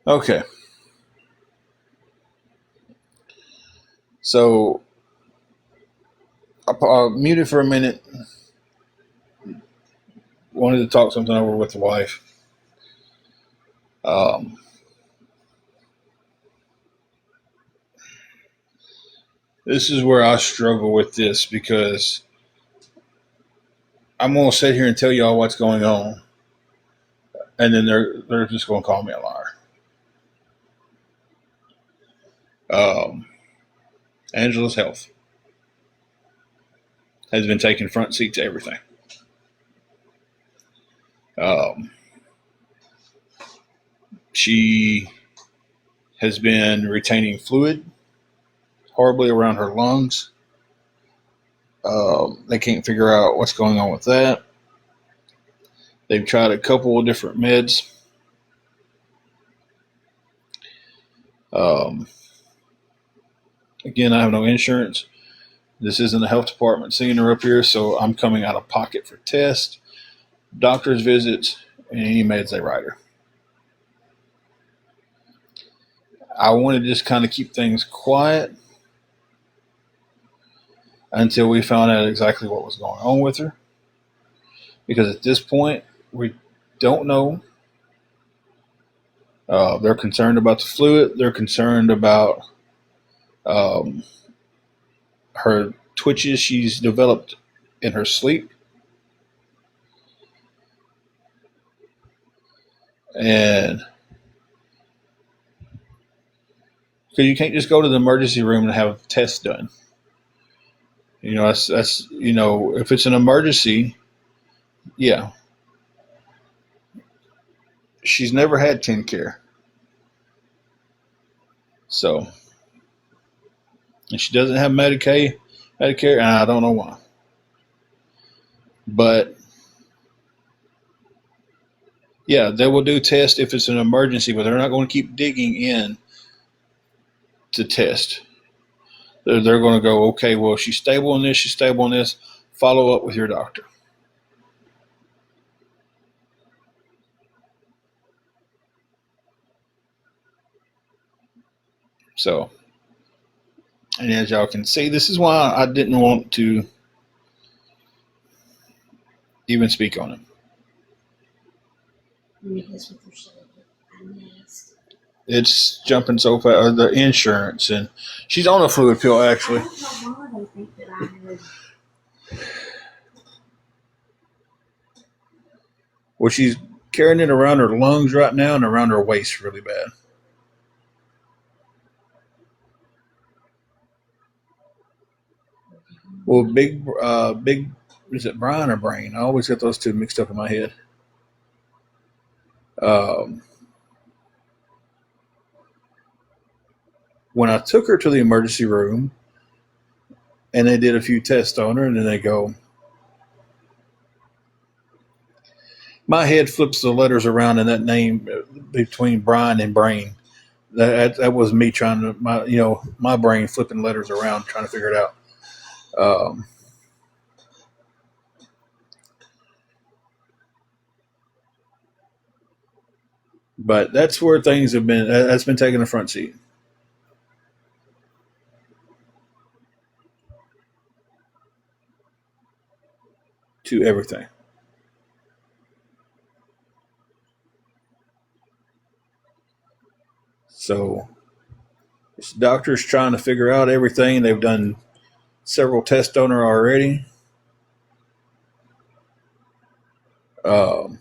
Okay, so I muted for a minute. Wanted to talk something over with the wife. Um, this is where I struggle with this because I'm gonna sit here and tell y'all what's going on, and then they're just gonna call me a liar. Um, Angela's health has been taking front seat to everything. Um, she has been retaining fluid horribly around her lungs. They can't figure out what's going on with that. They've tried a couple of different meds. Um, Again, I have no insurance. This isn't the health department seeing her up here, so I'm coming out of pocket for tests, doctor's visits, and any meds they write her. I want to just kind of keep things quiet until we found out exactly what was going on with her. Because at this point, we don't know They're concerned about the fluid. They're concerned about um, her twitches she's developed in her sleep. And because you can't just go to the emergency room and have tests done. That's if it's an emergency, yeah. She's never had 10 care. So, and she doesn't have Medicare, and I don't know why. But yeah, they will do tests if it's an emergency, but they're not going to keep digging in to test. They're going to go, okay, well, she's stable in this, she's stable in this. Follow up with your doctor. So, and as y'all can see, this is why I didn't want to even speak on it. It's jumping so fast. The insurance, and she's on a fluid pill actually. Well, she's carrying it around her lungs right now and around her waist really bad. Well, big, is it Brian or Brain? I always get those two mixed up in my head. Um, when I took her to the emergency room and they did a few tests on her, and then they go, my head flips the letters around in that name between Brian and Brain. That was me trying to my brain flipping letters around trying to figure it out. Um, but that's where things have been. That's been taking the front seat. To everything. So this doctor's trying to figure out everything. They've done several tests on her already. Um,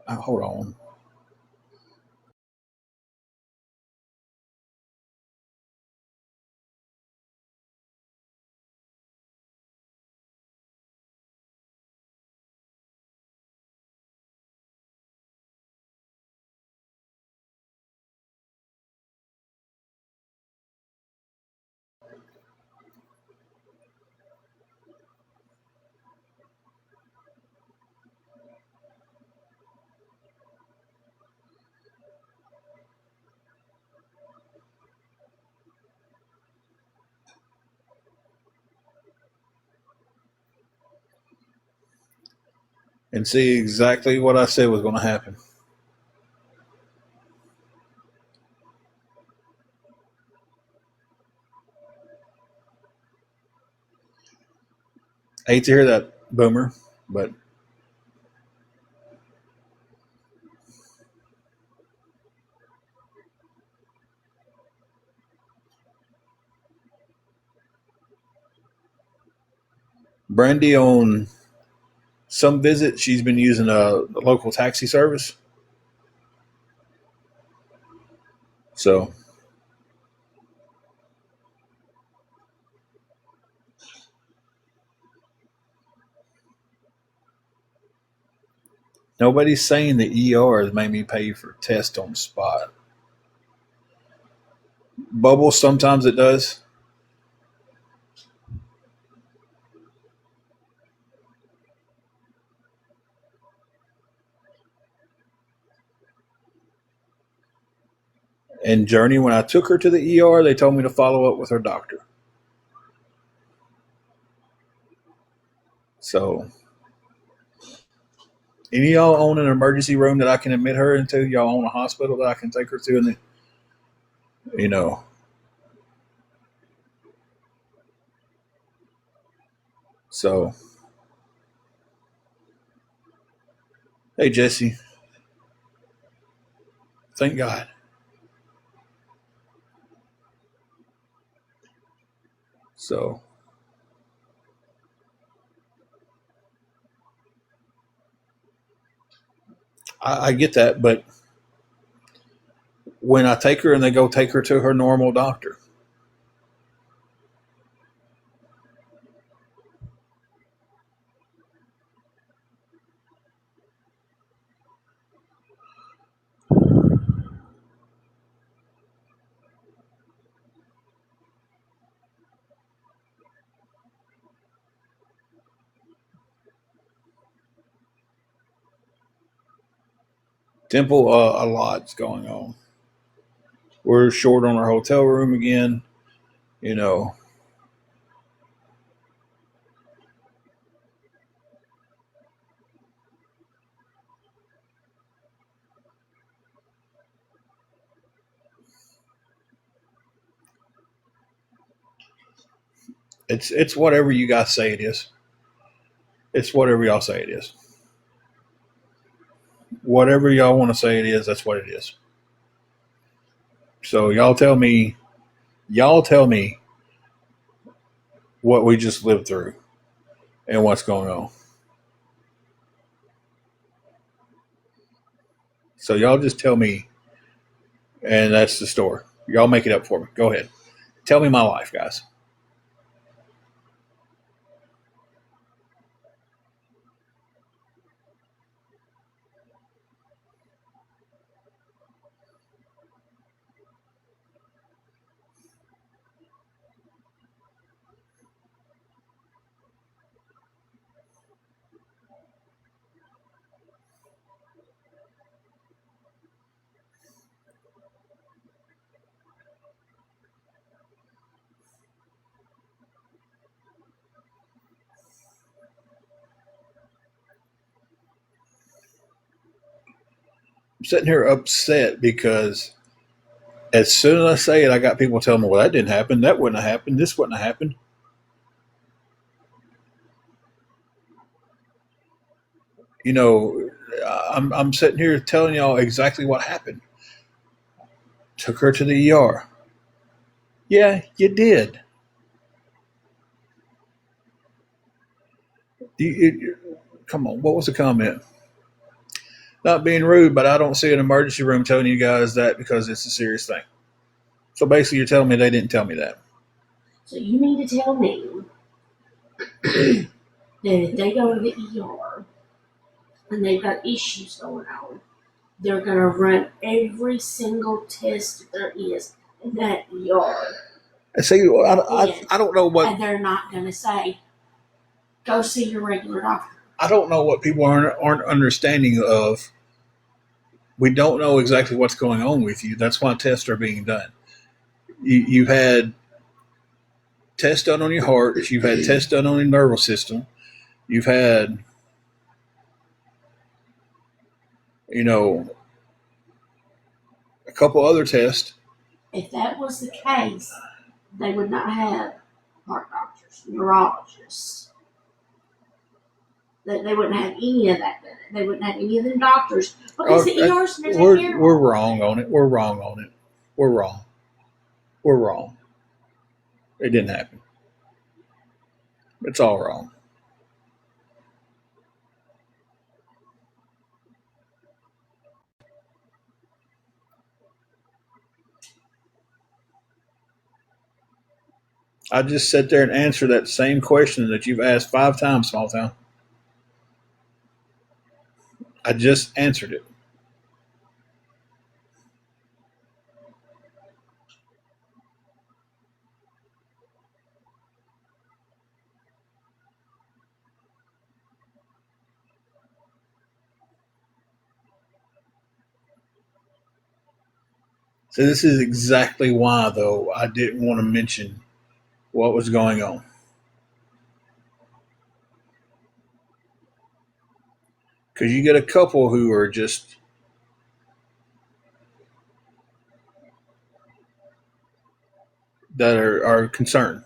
hold on. And see exactly what I said was going to happen. I hate to hear that, Boomer, but Brandy on some visit, she's been using a local taxi service. So nobody's saying the ER has made me pay for tests on the spot. Bubbles, sometimes it does. And Journey, when I took her to the ER, they told me to follow up with her doctor. So, any of y'all own an emergency room that I can admit her into? Y'all own a hospital that I can take her to? And you know, So, hey, Jesse, thank God. So, I get that, but when I take her and they go take her to her normal doctor, Temple, a lot's going on. We're short on our hotel room again. You know, it's whatever you guys say it is. It's whatever y'all say it is. Whatever y'all want to say it is, that's what it is. So y'all tell me what we just lived through and what's going on. So y'all just tell me, and that's the story. Y'all make it up for me. Go ahead. Tell me my life, guys. I'm sitting here upset because as soon as I say it, I got people telling me, well, that didn't happen. That wouldn't have happened. This wouldn't have happened. You know, I'm sitting here telling y'all exactly what happened. Took her to the ER. Yeah, you did. Come on, what was the comment? Not being rude, but I don't see an emergency room telling you guys that because it's a serious thing. So basically, you're telling me they didn't tell me that. So you mean to tell me that if they go to the ER and they've got issues going on, they're going to run every single test there is in that ER. See, And, I don't know what and they're not going to say, go see your regular doctor. I don't know what people aren't understanding of. We don't know exactly what's going on with you. That's why tests are being done. You've had tests done on your heart. You've had tests done on your nervous system. You've had, you know, a couple other tests. If that was the case, they would not have heart doctors, neurologists. They wouldn't have any of that. They wouldn't have any of them doctors because the ERs never take care of We're wrong on it. We're wrong on it. We're wrong. We're wrong. It didn't happen. It's all wrong. I just sit there and answer that same question that you've asked 5 times, small town. I just answered it. So this is exactly why, though, I didn't want to mention what was going on. Because you get a couple who are just that are concerned.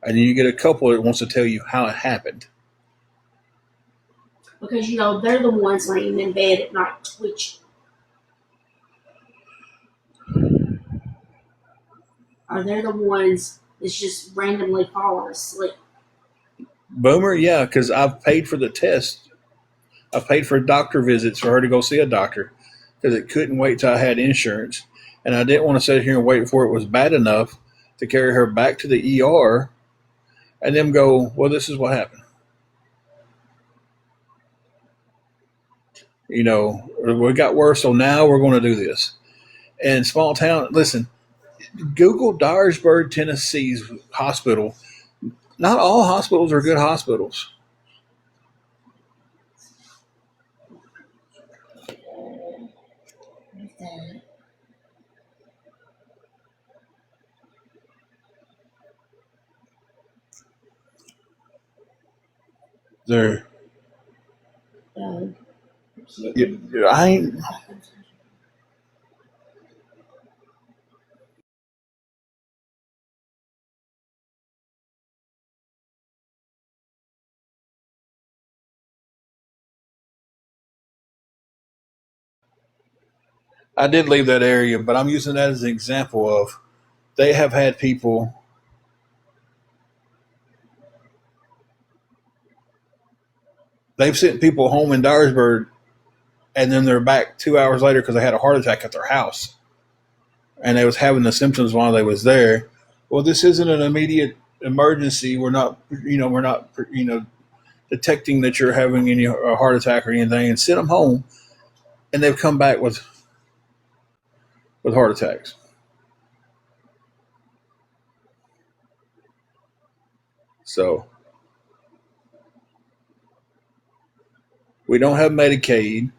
and then you get a couple that wants to tell you how it happened. Because, they're the ones laying in bed at night twitching. Or they're the ones that's just randomly falling asleep. Boomer, yeah, because I've paid for the test. I paid for doctor visits for her to go see a doctor because it couldn't wait till I had insurance. And I didn't want to sit here and wait for it was bad enough to carry her back to the ER and them go, well, this is what happened. We got worse, so now we're going to do this. And small town, listen, Google Dyersburg, Tennessee's hospital. Not all hospitals are good hospitals. They're, I ain't. I did leave that area, but I'm using that as an example of they have had people. They've sent people home in Dyersburg, and then they're back 2 hours later because they had a heart attack at their house, and they was having the symptoms while they was there. Well, this isn't an immediate emergency. We're not detecting that you're having any a heart attack or anything, and send them home, and they've come back with heart attacks. So we don't have Medicaid.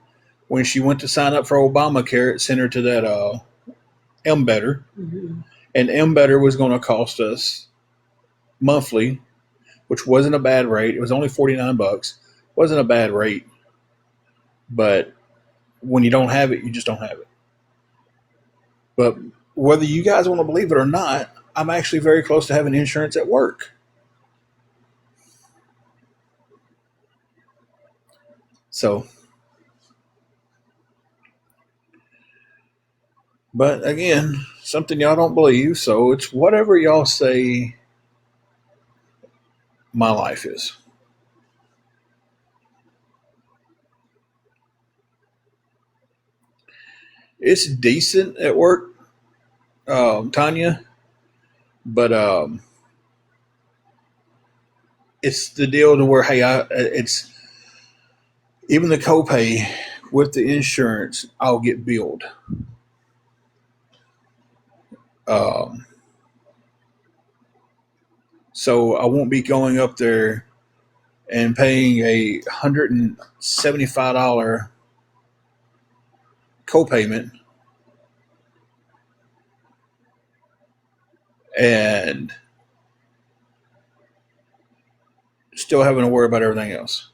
When she went to sign up for Obamacare, it sent her to that M-Better, and M-Better was going to cost us monthly, which wasn't a bad rate. It was only $49. Wasn't a bad rate, but when you don't have it, you just don't have it. But whether you guys want to believe it or not, I'm actually very close to having insurance at work. So, but again, something y'all don't believe, so it's whatever y'all say my life is. It's decent at work, Tanya, but it's the deal to where, hey, it's even the copay with the insurance, I'll get billed. Um, so I won't be going up there and paying $175 copayment and still having to worry about everything else.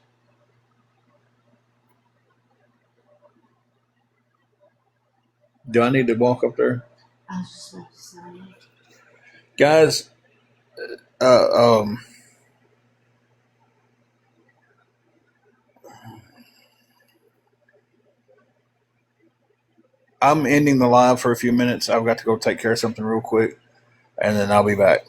Do I need to walk up there? I was just about to say. Guys, uh, um, I'm ending the live for a few minutes. I've got to go take care of something real quick, and then I'll be back.